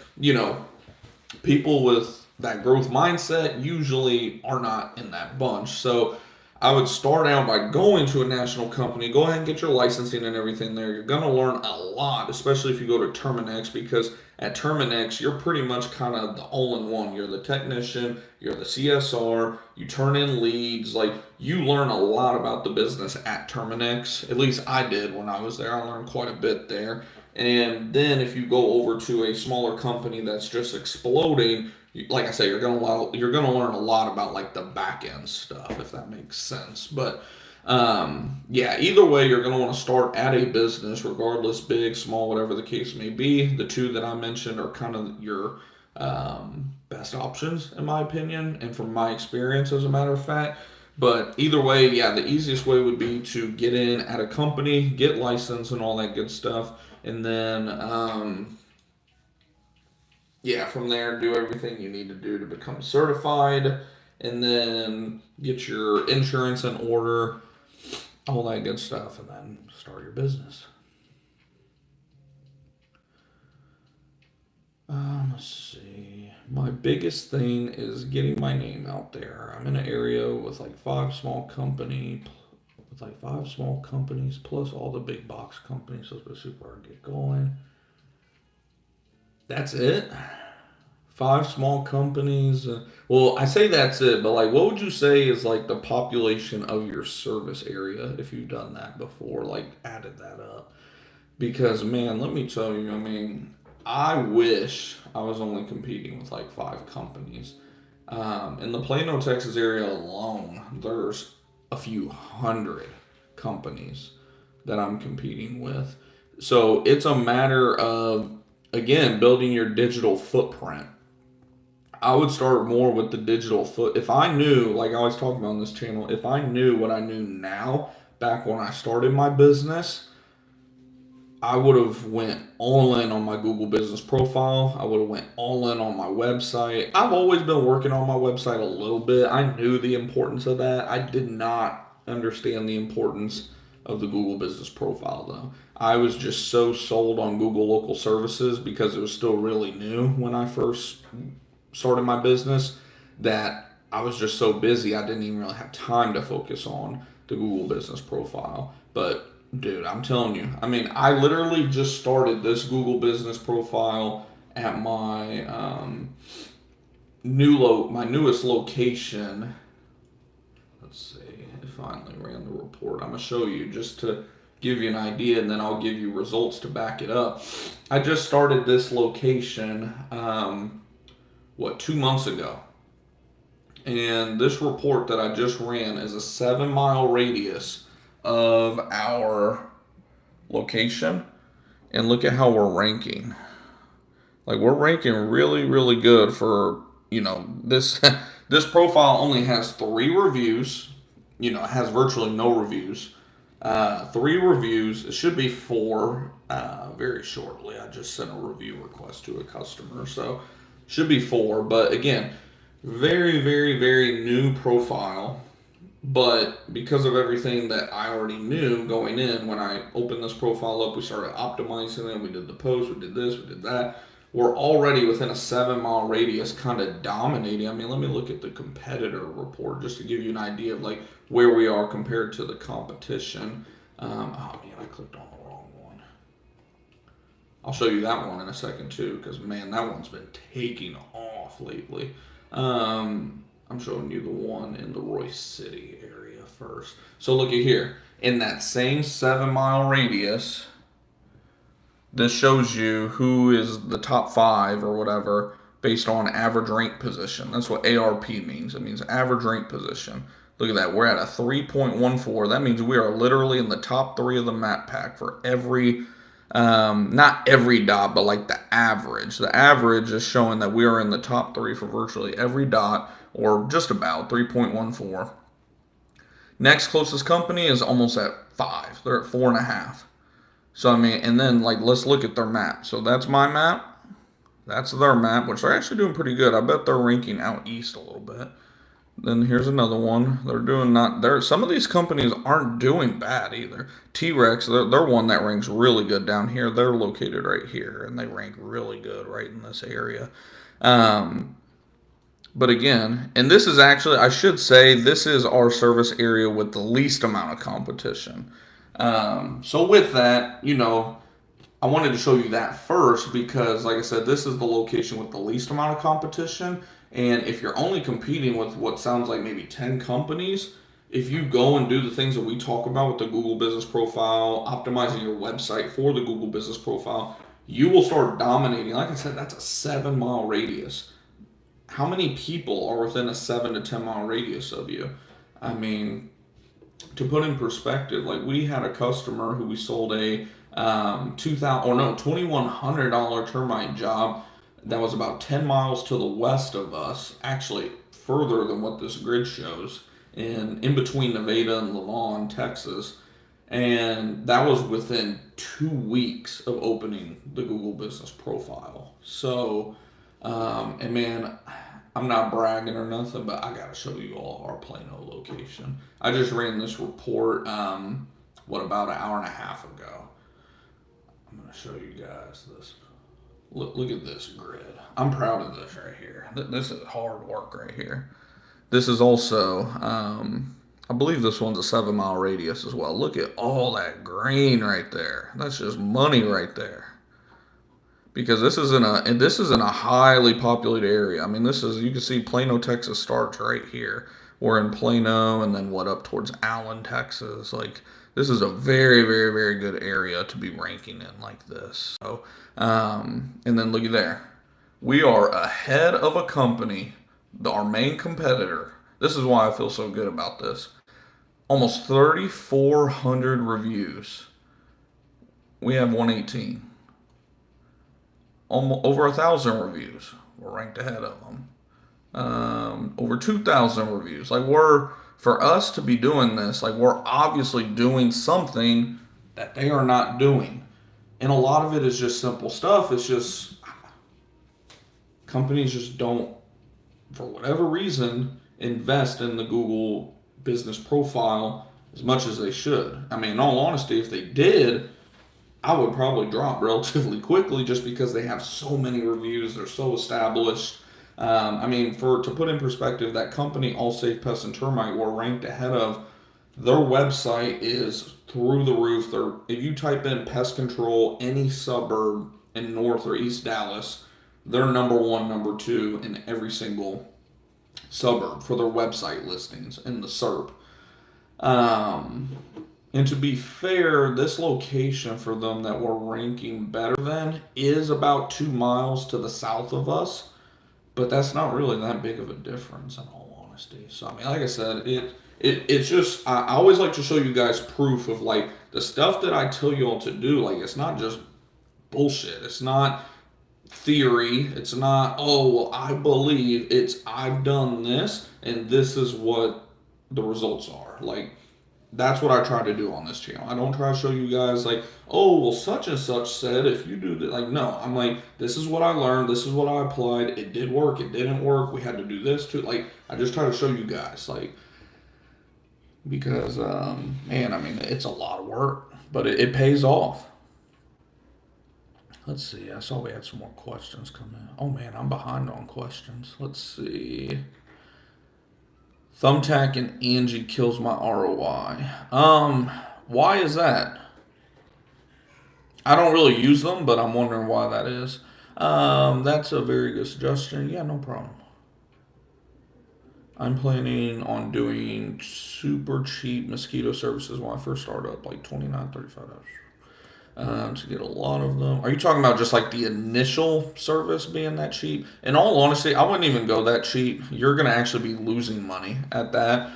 S1: people with that growth mindset usually are not in that bunch. So I would start out by going to a national company. Go ahead and get your licensing and everything there. You're going to learn a lot, especially if you go to Terminex, because at Terminex, you're pretty much kind of the all-in-one. You're the technician, you're the CSR, you turn in leads. Like, you learn a lot about the business at Terminex. At least I did when I was there. I learned quite a bit there. And then if you go over to a smaller company that's just exploding, like I say, you're gonna learn a lot about, like, the back end stuff, if that makes sense. But yeah, either way, you're gonna want to start at a business, regardless, big, small, whatever the case may be. The two that I mentioned are kind of your best options, in my opinion, and from my experience, as a matter of fact. But either way, yeah, the easiest way would be to get in at a company, get licensed and all that good stuff, and then yeah, from there, do everything you need to do to become certified, and then get your insurance in order, all that good stuff, and then start your business. Let's see. My biggest thing is getting my name out there. I'm in an area with like five small companies plus all the big box companies, so it's super hard to get going. That's it. 5 small companies. Well, I say that's it, but like, what would you say is like the population of your service area if you've done that before, like added that up? Because, man, let me tell you, I mean, I wish I was only competing with like 5 companies. In the Plano, Texas area alone, there's a few hundred companies that I'm competing with. So it's a matter of, again, building your digital footprint. I would start more with the digital foot. If I knew, like I always talk about on this channel, if I knew what I knew now back when I started my business, I would have went all in on my Google business profile. I would have went all in on my website. I've always been working on my website a little bit. I knew the importance of that. I did not understand the importance of the Google business profile, though. I was just so sold on Google local services because it was still really new when I first started my business, that I was just so busy I didn't even really have time to focus on the Google business profile. But dude, I'm telling you, I mean, I literally just started this Google business profile at my my newest location. Let's see. It finally ran the report. I'm gonna show you just to give you an idea, and then I'll give you results to back it up. I just started this location, 2 months ago. And this report that I just ran is a 7-mile radius of our location. And look at how we're ranking. Like, we're ranking really, really good for, this this profile only has 3 reviews. It has virtually no reviews. 3 reviews. It should be 4 very shortly. I just sent a review request to a customer, so should be 4. But again, very, very, very new profile. But because of everything that I already knew going in, when I opened this profile up, we started optimizing it. We did the post, we did this, we did that. We're already within a 7-mile radius, kind of dominating. I mean, let me look at the competitor report just to give you an idea of like where we are compared to the competition. Oh man, I clicked on the wrong one. I'll show you that one in a second too, because man, that one's been taking off lately. I'm showing you the one in the Royce City area first. So look at here. In that same 7-mile radius, this shows you who is the top 5 or whatever based on average rank position. That's what ARP means. It means average rank position. Look at that. We're at a 3.14. That means we are literally in the top 3 of the map pack for every, not every dot, but like the average. The average is showing that we are in the top 3 for virtually every dot, or just about 3.14. Next closest company is almost at 5. They're at 4.5. So I mean, and then like let's look at their map. So that's my map. That's their map, which they're actually doing pretty good. I bet they're ranking out east a little bit. Then here's another one. They're doing not there. Some of these companies aren't doing bad either. T-Rex, they're one that ranks really good down here. They're located right here, and they rank really good right in this area. But again, and this is actually, I should say, this is our service area with the least amount of competition. So with that, I wanted to show you that first because, like I said, this is the location with the least amount of competition. And if you're only competing with what sounds like maybe 10 companies, if you go and do the things that we talk about with the Google Business Profile, optimizing your website for the Google Business Profile, you will start dominating. Like I said, that's a 7-mile radius. How many people are within a 7 to 10 mile radius of you? I mean, to put in perspective, like we had a customer who we sold a $2,100 termite job that was about 10 miles to the west of us, actually further than what this grid shows, in between Nevada and Lavon, Texas. And that was within 2 weeks of opening the Google Business Profile. So, and man, I'm not bragging or nothing, but I gotta show you all our Plano location. I just ran this report, about an hour and a half ago. I'm gonna show you guys this. Look at this grid. I'm proud of this right here. This is hard work right here. This is also, I believe this one's a 7-mile radius as well. Look at all that green right there. That's just money right there. Because this is in a highly populated area. I mean, you can see Plano, Texas starts right here. We're in Plano, and then up towards Allen, Texas. Like, this is a very, very, very good area to be ranking in like this. So, and then look at there. We are ahead of a company, our main competitor. This is why I feel so good about this. Almost 3,400 reviews. We have 118. Over 1,000 reviews. We're ranked ahead of them. Over 2,000 reviews. Like, for us to be doing this, like, we're obviously doing something that they are not doing. And a lot of it is just simple stuff. It's just companies just don't, for whatever reason, invest in the Google Business Profile as much as they should. I mean, in all honesty, if they did, I would probably drop relatively quickly just because they have so many reviews. They're so established. I mean, to put in perspective, that company, All Safe Pest and Termite, we're ranked ahead of. Their website is through the roof. If you type in pest control, any suburb in North or East Dallas, they're number one, number two in every single suburb for their website listings in the SERP. Um, and to be fair, this location for them that we're ranking better than is about 2 miles to the south of us, but that's not really that big of a difference in all honesty. So I mean, like I said, it's just I always like to show you guys proof of like the stuff that I tell you all to do. Like it's not just bullshit. It's not theory. It's not, oh, well, I believe. It's, I've done this and this is what the results are. Like, that's what I try to do on this channel. I don't try to show you guys like, oh, well, such and such said if you do that. Like, no, I'm like, this is what I learned. This is what I applied. It did work. It didn't work. We had to do this too. Like, I just try to show you guys, like, because, man, I mean, it's a lot of work, but it pays off. Let's see. I saw we had some more questions come in. Oh man, I'm behind on questions. Let's see. Thumbtack and Angie kills my ROI. Why is that? I don't really use them, but I'm wondering why that is. That's a very good suggestion. Yeah, no problem. I'm planning on doing super cheap mosquito services when I first start up, like $29, $35. To get a lot of them. Are you talking about just like the initial service being that cheap? In all honesty, I wouldn't even go that cheap. You're going to actually be losing money at that.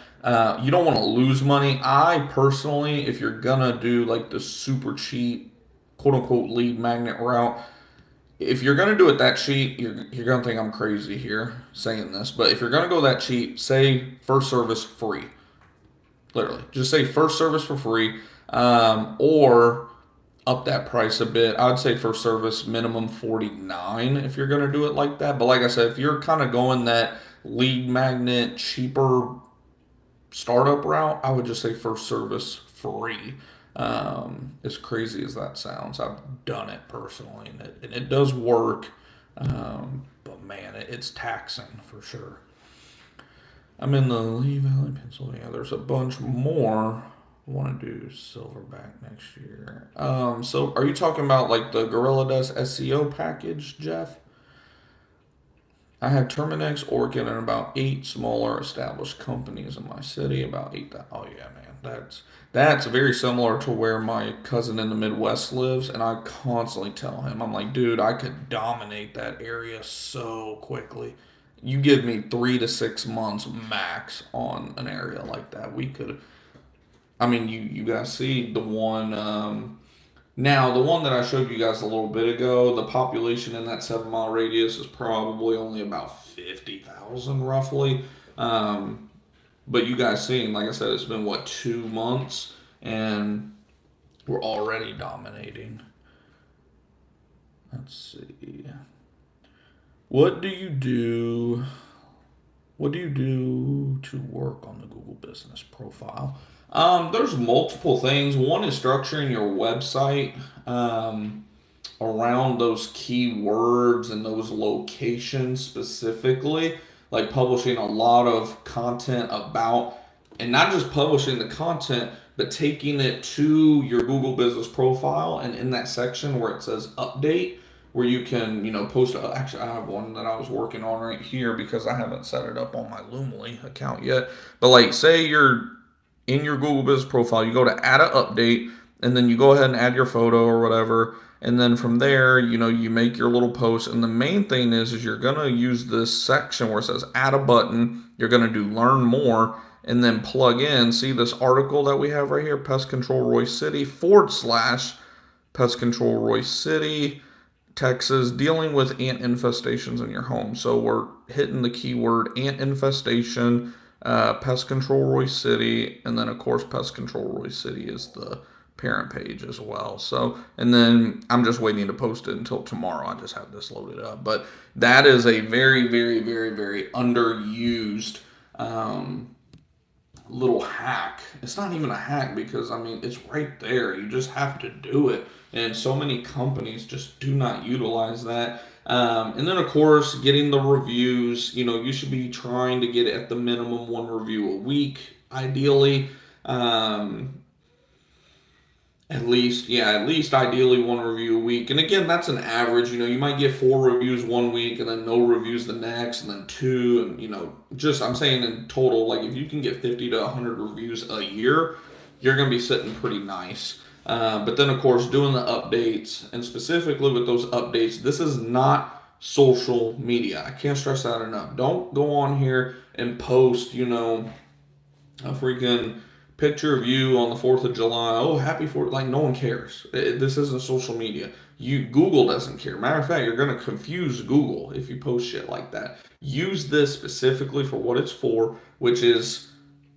S1: You don't want to lose money. I personally, if you're going to do like the super cheap, quote unquote, lead magnet route, if you're going to do it that cheap, you're going to think I'm crazy here saying this. But if you're going to go that cheap, say first service free. Literally. Just say first service for free. Or up that price a bit. I would say first service minimum $49 if you're going to do it like that. But like I said, if you're kind of going that lead magnet cheaper startup route, I would just say first service free. As crazy as that sounds, I've done it personally, and it does work. But man, it's taxing for sure. I'm in the Lee Valley, Pennsylvania. There's a bunch more. I want to do Silverback next year. So are you talking about like the GorillaDesk SEO package, Jeff? I have Terminex, Orkin, and about 8 smaller established companies in my city. About 8. Oh yeah, man, that's very similar to where my cousin in the Midwest lives, and I constantly tell him, I'm like, dude, I could dominate that area so quickly. You give me 3 to 6 months max on an area like that, we could. I mean, you guys see the one, now the one that I showed you guys a little bit ago, the population in that 7 mile radius is probably only about 50,000 roughly. But you guys seen, like I said, it's been what, 2 months and we're already dominating. Let's see. What do you do to work on the Google business profile? There's multiple things. One is structuring your website around those keywords and those locations specifically, like publishing a lot of content about, and not just publishing the content, but taking it to your Google business profile, and in that section where it says update, where you can, post. Actually, I have one that I was working on right here because I haven't set it up on my Loomly account yet. But like, say you're in your Google Business profile, you go to add an update, and then you go ahead and add your photo or whatever, and then from there, you make your little post. And the main thing is you're gonna use this section where it says add a button. You're gonna do learn more, and then plug in. See this article that we have right here, Pest Control Royce City / Pest Control Royce City, Texas, dealing with ant infestations in your home. So we're hitting the keyword ant infestation, Pest Control Royce City, and then of course Pest Control Royce City is the parent page as well. So, and then I'm just waiting to post it until tomorrow. I just have this loaded up. But that is a very, very, very, very underused little hack. It's not even a hack because, it's right there. You just have to do it. And so many companies just do not utilize that. And then, of course, getting the reviews. You should be trying to get at the minimum 1 review a week, ideally. At least, yeah, at least ideally one review a week. And again, that's an average. You might get 4 reviews one week and then no reviews the next and then two. And, just I'm saying in total, like if you can get 50 to 100 reviews a year, you're going to be sitting pretty nice. But then, of course, doing the updates and specifically with those updates, this is not social media. I can't stress that enough. Don't go on here and post, a freaking picture of you on the 4th of July. Oh, happy 4th. Like, no one cares. This isn't social media. Google doesn't care. Matter of fact, you're going to confuse Google if you post shit like that. Use this specifically for what it's for, which is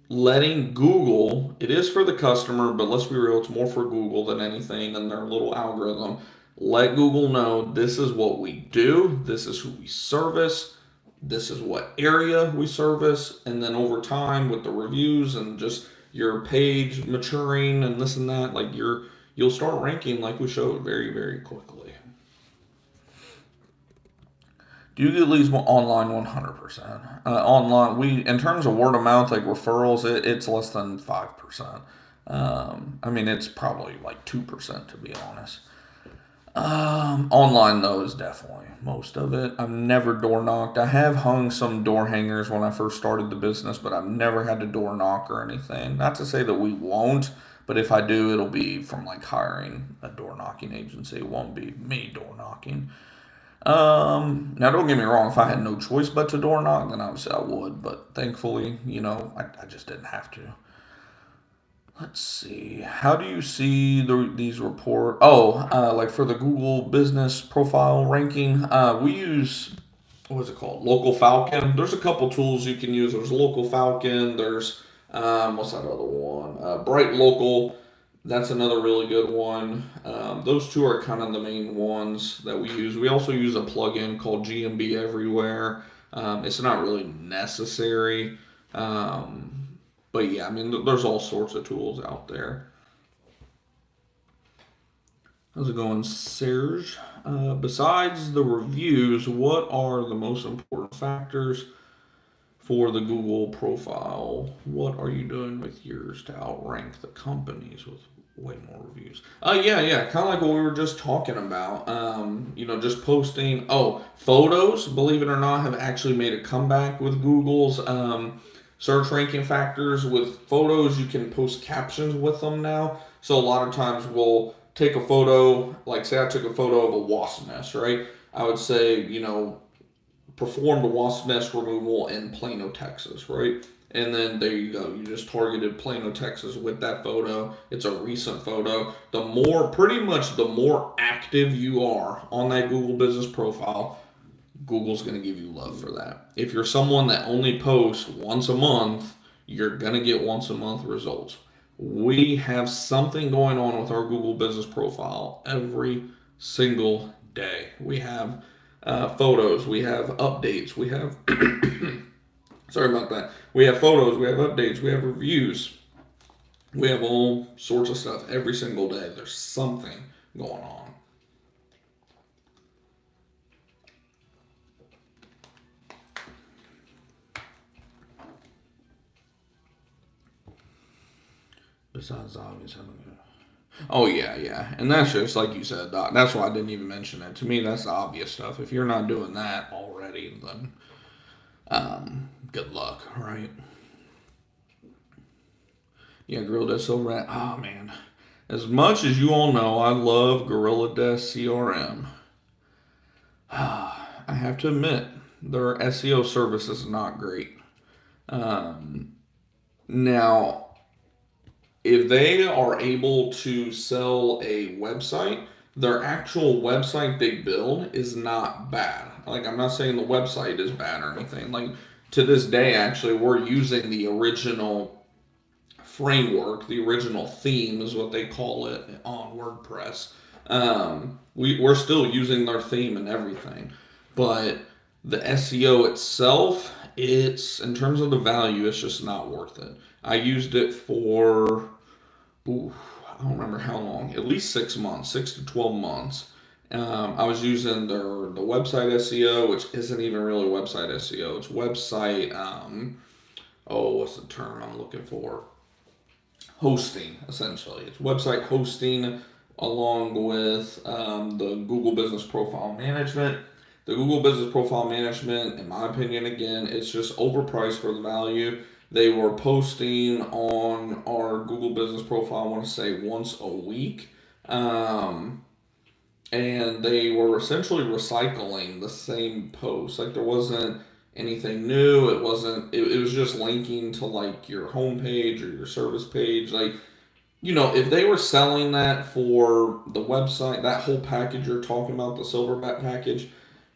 S1: letting Google, it is for the customer, but let's be real, it's more for Google than anything and their little algorithm. Let Google know this is what we do, this is who we service, this is what area we service, and then over time with the reviews and just your page maturing and this and that, like you'll start ranking like we showed very, very quickly. Do you get leads online? 100%. Online, in terms of word of mouth, like referrals, it's less than 5%. I mean, it's probably like 2% to be honest. Online though is definitely most of it. I've never door knocked. I have hung some door hangers when I first started the business, but I've never had to door knock or anything. Not to say that we won't, but if I do, it'll be from like hiring a door knocking agency. It won't be me door knocking. Now don't get me wrong, if I had no choice but to door knock, then obviously I would, but thankfully, I just didn't have to. Let's see. How do you see these report? Oh, like for the Google business profile ranking, we use, what is it called? Local Falcon. There's a couple tools you can use. There's Local Falcon. There's, what's that other one? Bright Local. That's another really good one. Those two are kind of the main ones that we use. We also use a plugin called GMB Everywhere. It's not really necessary. But yeah, I mean, there's all sorts of tools out there. How's it going, Serge? Besides the reviews, what are the most important factors for the Google profile? What are you doing with yours to outrank the companies with way more reviews? Yeah, kind of like what we were just talking about. Just posting. Oh, photos, believe it or not, have actually made a comeback with Google's search ranking factors. With photos, you can post captions with them now. So a lot of times we'll take a photo, like say I took a photo of a wasp nest, right? I would say, performed a wasp nest removal in Plano, Texas, right? And then there you go. You just targeted Plano, Texas with that photo. It's a recent photo. Pretty much the more active you are on that Google business profile, Google's going to give you love for that. If you're someone that only posts once a month, you're going to get once a month results. We have something going on with our Google business profile every single day. We have photos, we have updates, we have sorry about that. We have photos, we have updates, we have reviews, we have all sorts of stuff every single day. There's something going on. Besides the obvious, oh yeah, and that's just like you said, Doc. That's why I didn't even mention it. To me, that's the obvious stuff. If you're not doing that already, then good luck, right? Yeah, GorillaDesk over at, oh man. As much as you all know, I love GorillaDesk CRM. I have to admit, their SEO service is not great. Now, if they are able to sell a website, their actual website they build is not bad. Like, I'm not saying the website is bad or anything. Like, to this day, actually, we're using the original framework, the original theme is what they call it on WordPress. We're still using their theme and everything. But the SEO itself, in terms of the value, it's just not worth it. I used it for, I don't remember how long, at least 6 months, 6 to 12 months. I was using the website SEO, which isn't even really website SEO. It's website, what's the term I'm looking for? hosting, essentially. It's website hosting along with the Google Business Profile Management. The Google Business Profile Management, in my opinion, again, it's just overpriced for the value. They were posting on our Google Business Profile, I want to say once a week. And they were essentially recycling the same post. Like there wasn't anything new. It was just linking to like your homepage or your service page. Like, if they were selling that for the website, that whole package you're talking about, the silverback package,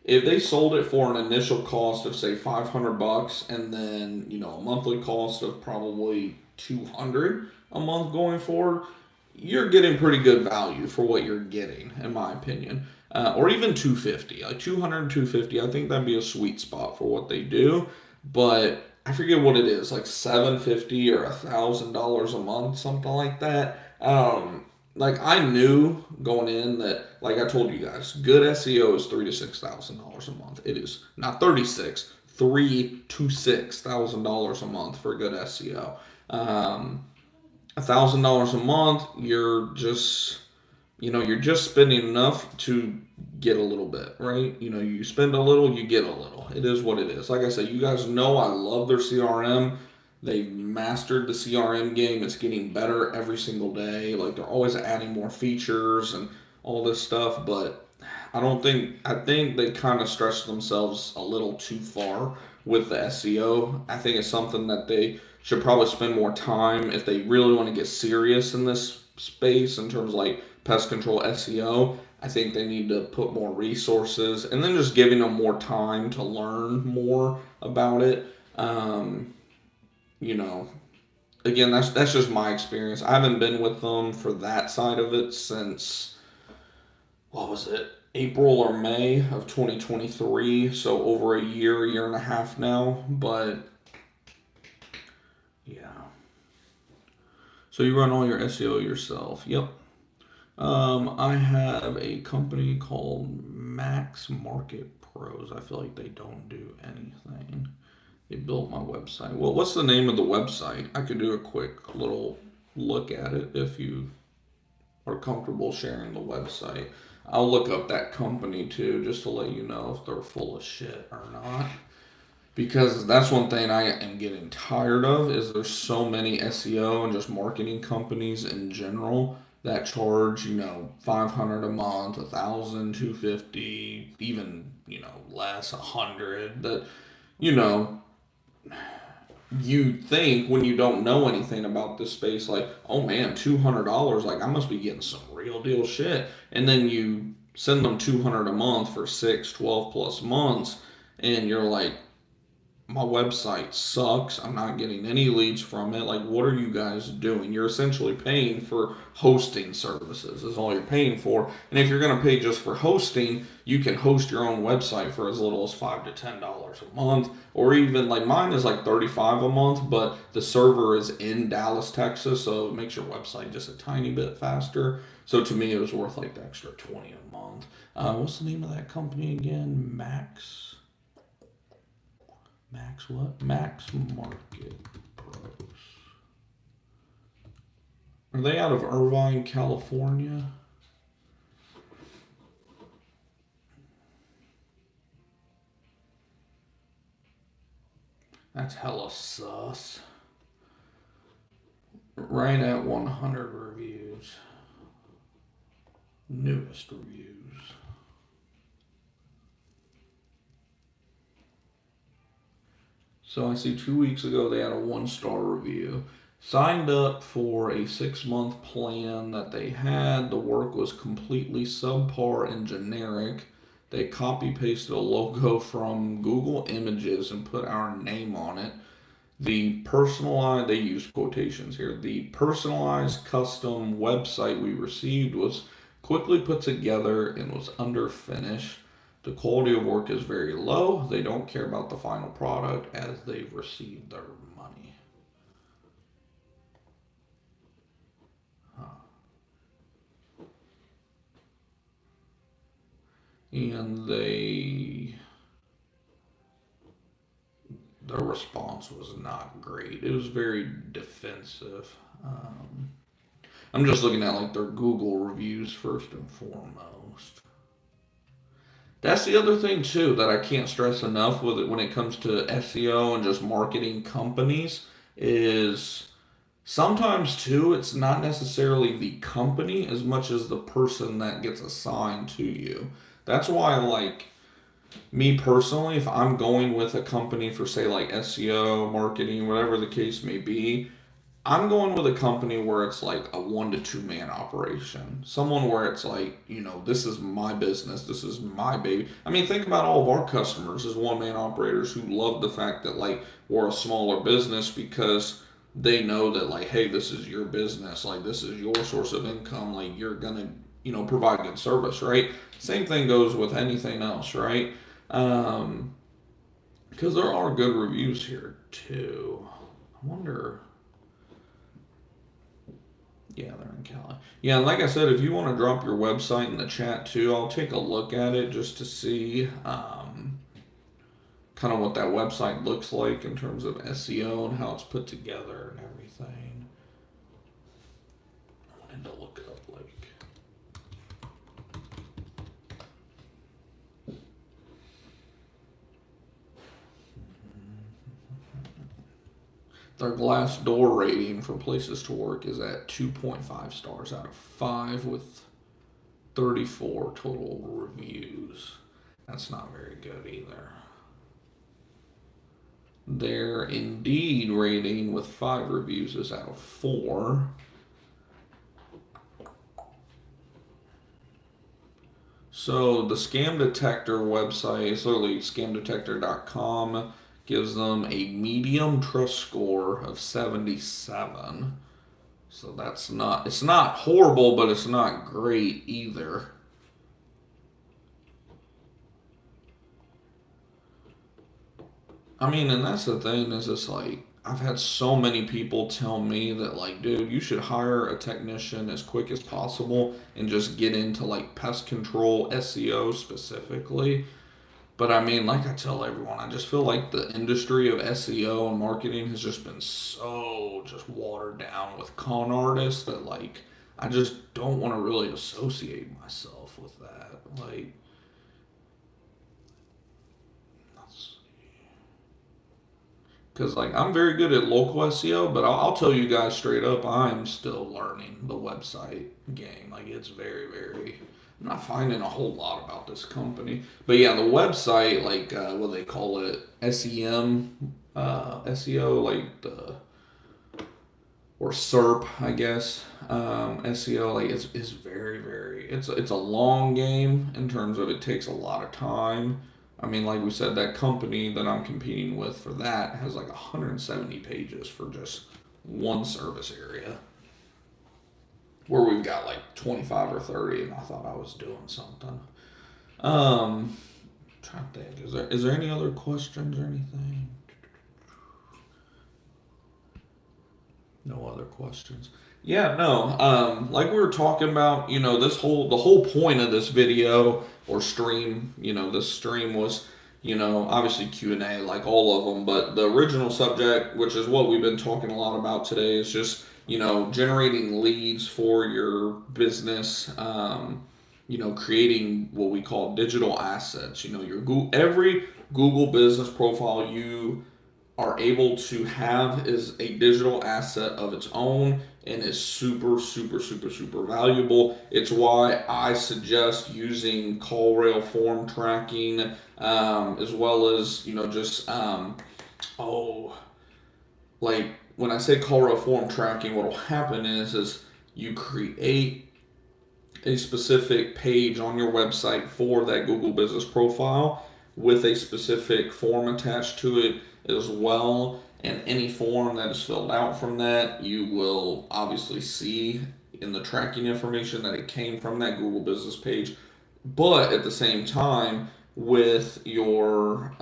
S1: if they sold it for an initial cost of say $500 and then a monthly cost of probably 200 a month going forward, you're getting pretty good value for what you're getting, in my opinion. Or even 250, like 200 and 250. I think that'd be a sweet spot for what they do. But I forget what it is, like $750 or $1,000 a month, something like that. Like I knew going in that, like I told you guys, good SEO is $3,000 to $6,000 a month. It is not 36, $3,000 to $6,000 a month for good SEO. $1,000 a month, you're just spending enough to get a little bit, right? You spend a little, you get a little. It is what it is. Like I said, you guys know I love their CRM. They've mastered the CRM game. It's getting better every single day. Like they're always adding more features and all this stuff, but I think they kind of stretched themselves a little too far with the SEO. I think it's something that they should probably spend more time if they really want to get serious in this space in terms of like pest control SEO. I think they need to put more resources and then just giving them more time to learn more about it. You know, Again, that's just my experience. I haven't been with them for that side of it since, what was it, April or May of 2023. So over a year and a half now. But yeah. So you run all your SEO yourself. Yep. I have a company called Max Market Pros. I feel like they don't do anything. They built my website. Well, what's the name of the website? I could do a quick little look at it if you are comfortable sharing the website. I'll look up that company too, just to let you know if they're full of shit or not. Because that's one thing I am getting tired of is there's so many SEO and just marketing companies in general that charge, 500 a month, 1,000, 250, even, less, 100, that, you know, you think when you don't know anything about this space, like, oh man, $200, like I must be getting some real deal shit. And then you send them 200 a month for 6, 12 plus months, and you're like, my website sucks. I'm not getting any leads from it. Like, what are you guys doing? You're essentially paying for hosting services, is all you're paying for. And if you're going to pay just for hosting, you can host your own website for as little as $5 to $10 a month, or even like mine is like $35 a month, but the server is in Dallas, Texas, so it makes your website just a tiny bit faster. So to me, it was worth like the extra 20 a month. What's the name of that company again? Max what? Max Market Pros. Are they out of Irvine, California? That's hella sus. Right at 100 reviews. Newest reviews. So I see 2 weeks ago they had a 1-star review. Signed up for a 6-month plan that they had. The work was completely subpar and generic. They copy pasted a logo from Google Images and put our name on it. They use quotations here. The personalized custom website we received was quickly put together and was underfinished. The quality of work is very low. They don't care about the final product as they've received their money. Huh. And their response was not great. It was very defensive. I'm just looking at like their Google reviews first and foremost. That's the other thing too that I can't stress enough with it when it comes to SEO and just marketing companies is sometimes too it's not necessarily the company as much as the person that gets assigned to you. That's why like me personally, if I'm going with a company for say like SEO, marketing, whatever the case may be, I'm going with a company where it's like a 1 to 2 man operation. Someone where it's like, this is my business, this is my baby. I mean, think about all of our customers as 1 man operators who love the fact that like we're a smaller business because they know that like, hey, this is your business, like this is your source of income, like you're gonna, provide good service, right? Same thing goes with anything else, right? Because there are good reviews here too. I wonder. Yeah, they're in Cali. Yeah, and like I said, if you want to drop your website in the chat too, I'll take a look at it just to see kind of what that website looks like in terms of SEO and how it's put together and everything. I wanted to look up like. Their Glassdoor rating for places to work is at 2.5 stars out of 5 with 34 total reviews. That's not very good either. Their Indeed rating with 5 reviews is out of 4. So the scam detector website is literally scamdetector.com. Gives them a medium trust score of 77. So it's not horrible, but it's not great either. I mean, and that's the thing is it's like, I've had so many people tell me that like, dude, you should hire a technician as quick as possible and just get into like pest control SEO specifically. But I mean, like I tell everyone, I just feel like the industry of SEO and marketing has just been so just watered down with con artists that like I just don't want to really associate myself with that. Like, because like I'm very good at local SEO, but I'll tell you guys straight up, I'm still learning the website game. Like it's very, very. I'm not finding a whole lot about this company, but yeah, the website, like what they call it, SEM, SEO, like the or SERP, I guess. SEO, like it's very, very. It's a long game in terms of it takes a lot of time. I mean, like we said, that company that I'm competing with for that has like 170 pages for just one service area where we've got like 25 or 30, and I thought I was doing something. Trying to think, is there any other questions or anything? No other questions. Yeah, no. Like we were talking about, the whole point of this video or stream, this stream was, obviously Q&A, like all of them, but the original subject, which is what we've been talking a lot about today, is just, generating leads for your business, creating what we call digital assets. Every Google business profile you are able to have is a digital asset of its own and is super, super, super, super valuable. It's why I suggest using call rail form tracking, as well as, like when I say call rail form tracking, what will happen is you create a specific page on your website for that Google business profile with a specific form attached to it as well. And any form that is filled out from that, you will obviously see in the tracking information that it came from that Google business page. But at the same time, with your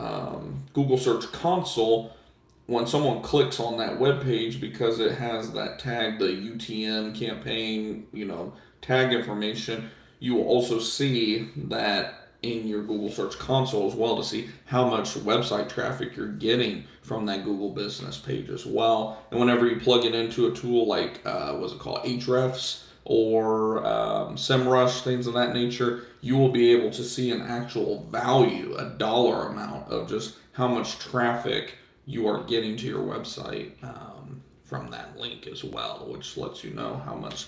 S1: Google Search Console, when someone clicks on that web page, because it has that tag, the UTM campaign, tag information, you will also see that in your Google Search Console as well to see how much website traffic you're getting from that Google business page as well. And whenever you plug it into a tool like, what's it called, Ahrefs or SEMrush, things of that nature, you will be able to see an actual value, a dollar amount of just how much traffic you are getting to your website from that link as well, which lets you know how much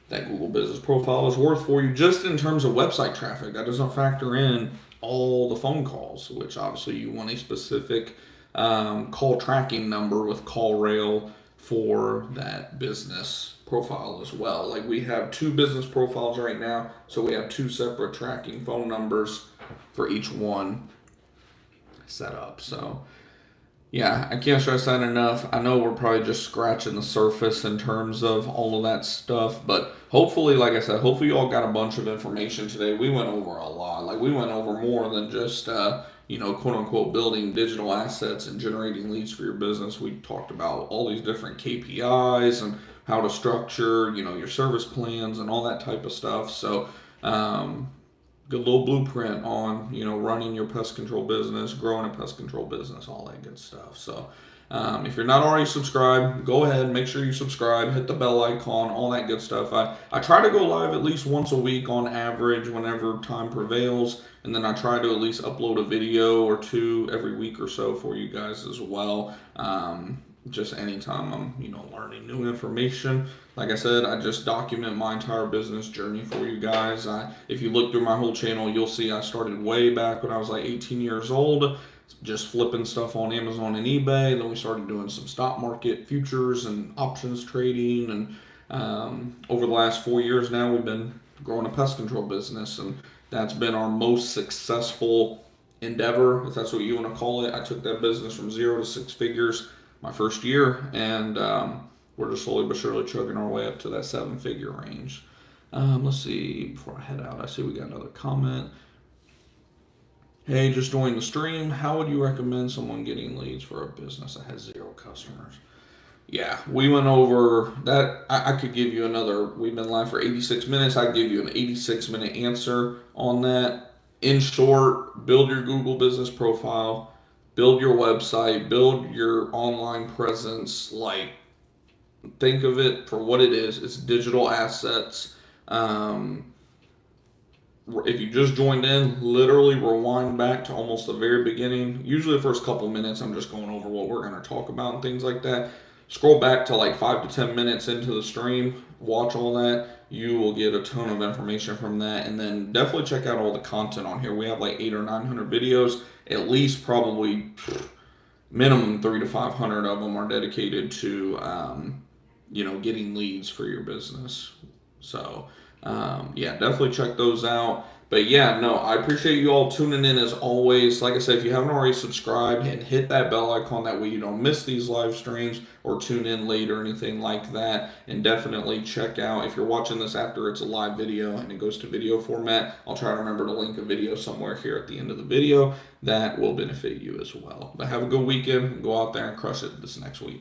S1: that Google Business Profile is worth for you just in terms of website traffic. That doesn't factor in all the phone calls, which obviously you want a specific call tracking number with CallRail for that business profile as well. Like we have 2 business profiles right now, so we have 2 separate tracking phone numbers for each one set up. So yeah, I can't stress that enough. I know we're probably just scratching the surface in terms of all of that stuff, but hopefully, like I said, hopefully you all got a bunch of information today. We went over a lot. Like we went over more than just, quote unquote, building digital assets and generating leads for your business. We talked about all these different KPIs and how to structure, your service plans and all that type of stuff. So, good little blueprint on running your pest control business, growing a pest control business, all that good stuff. So if you're not already subscribed, go ahead, make sure you subscribe, hit the bell icon, all that good stuff. I try to go live at least once a week on average whenever time prevails, and then I try to at least upload a video or 2 every week or so for you guys as well. Just anytime I'm learning new information. Like I said, I just document my entire business journey for you guys. If you look through my whole channel, you'll see I started way back when I was like 18 years old, just flipping stuff on Amazon and eBay. Then we started doing some stock market futures and options trading, and over the last 4 years now we've been growing a pest control business, and that's been our most successful endeavor, if that's what you want to call it. I took that business from 0 to 6 figures my first year, and we're just slowly but surely chugging our way up to that 7-figure range. Let's see, before I head out, I see we got another comment. Hey, just joined the stream. How would you recommend someone getting leads for a business that has 0 customers? Yeah, we went over that. I could give you another, we've been live for 86 minutes. I'd give you an 86-minute answer on that. In short, build your Google business profile, build your website, build your online presence. Like, think of it for what it is. It's digital assets. If you just joined in, literally rewind back to almost the very beginning. Usually the first couple minutes, I'm just going over what we're going to talk about and things like that. Scroll back to like 5 to 10 minutes into the stream. Watch all that. You will get a ton of information from that. And then definitely check out all the content on here. We have like 800 or 900 videos. At least probably minimum 300 to 500 of them are dedicated to, getting leads for your business. So, definitely check those out. But yeah, no, I appreciate you all tuning in as always. Like I said, if you haven't already subscribed, and hit that bell icon, that way you don't miss these live streams or tune in late or anything like that. And definitely check out, if you're watching this after it's a live video and it goes to video format, I'll try to remember to link a video somewhere here at the end of the video that will benefit you as well. But have a good weekend and go out there and crush it this next week.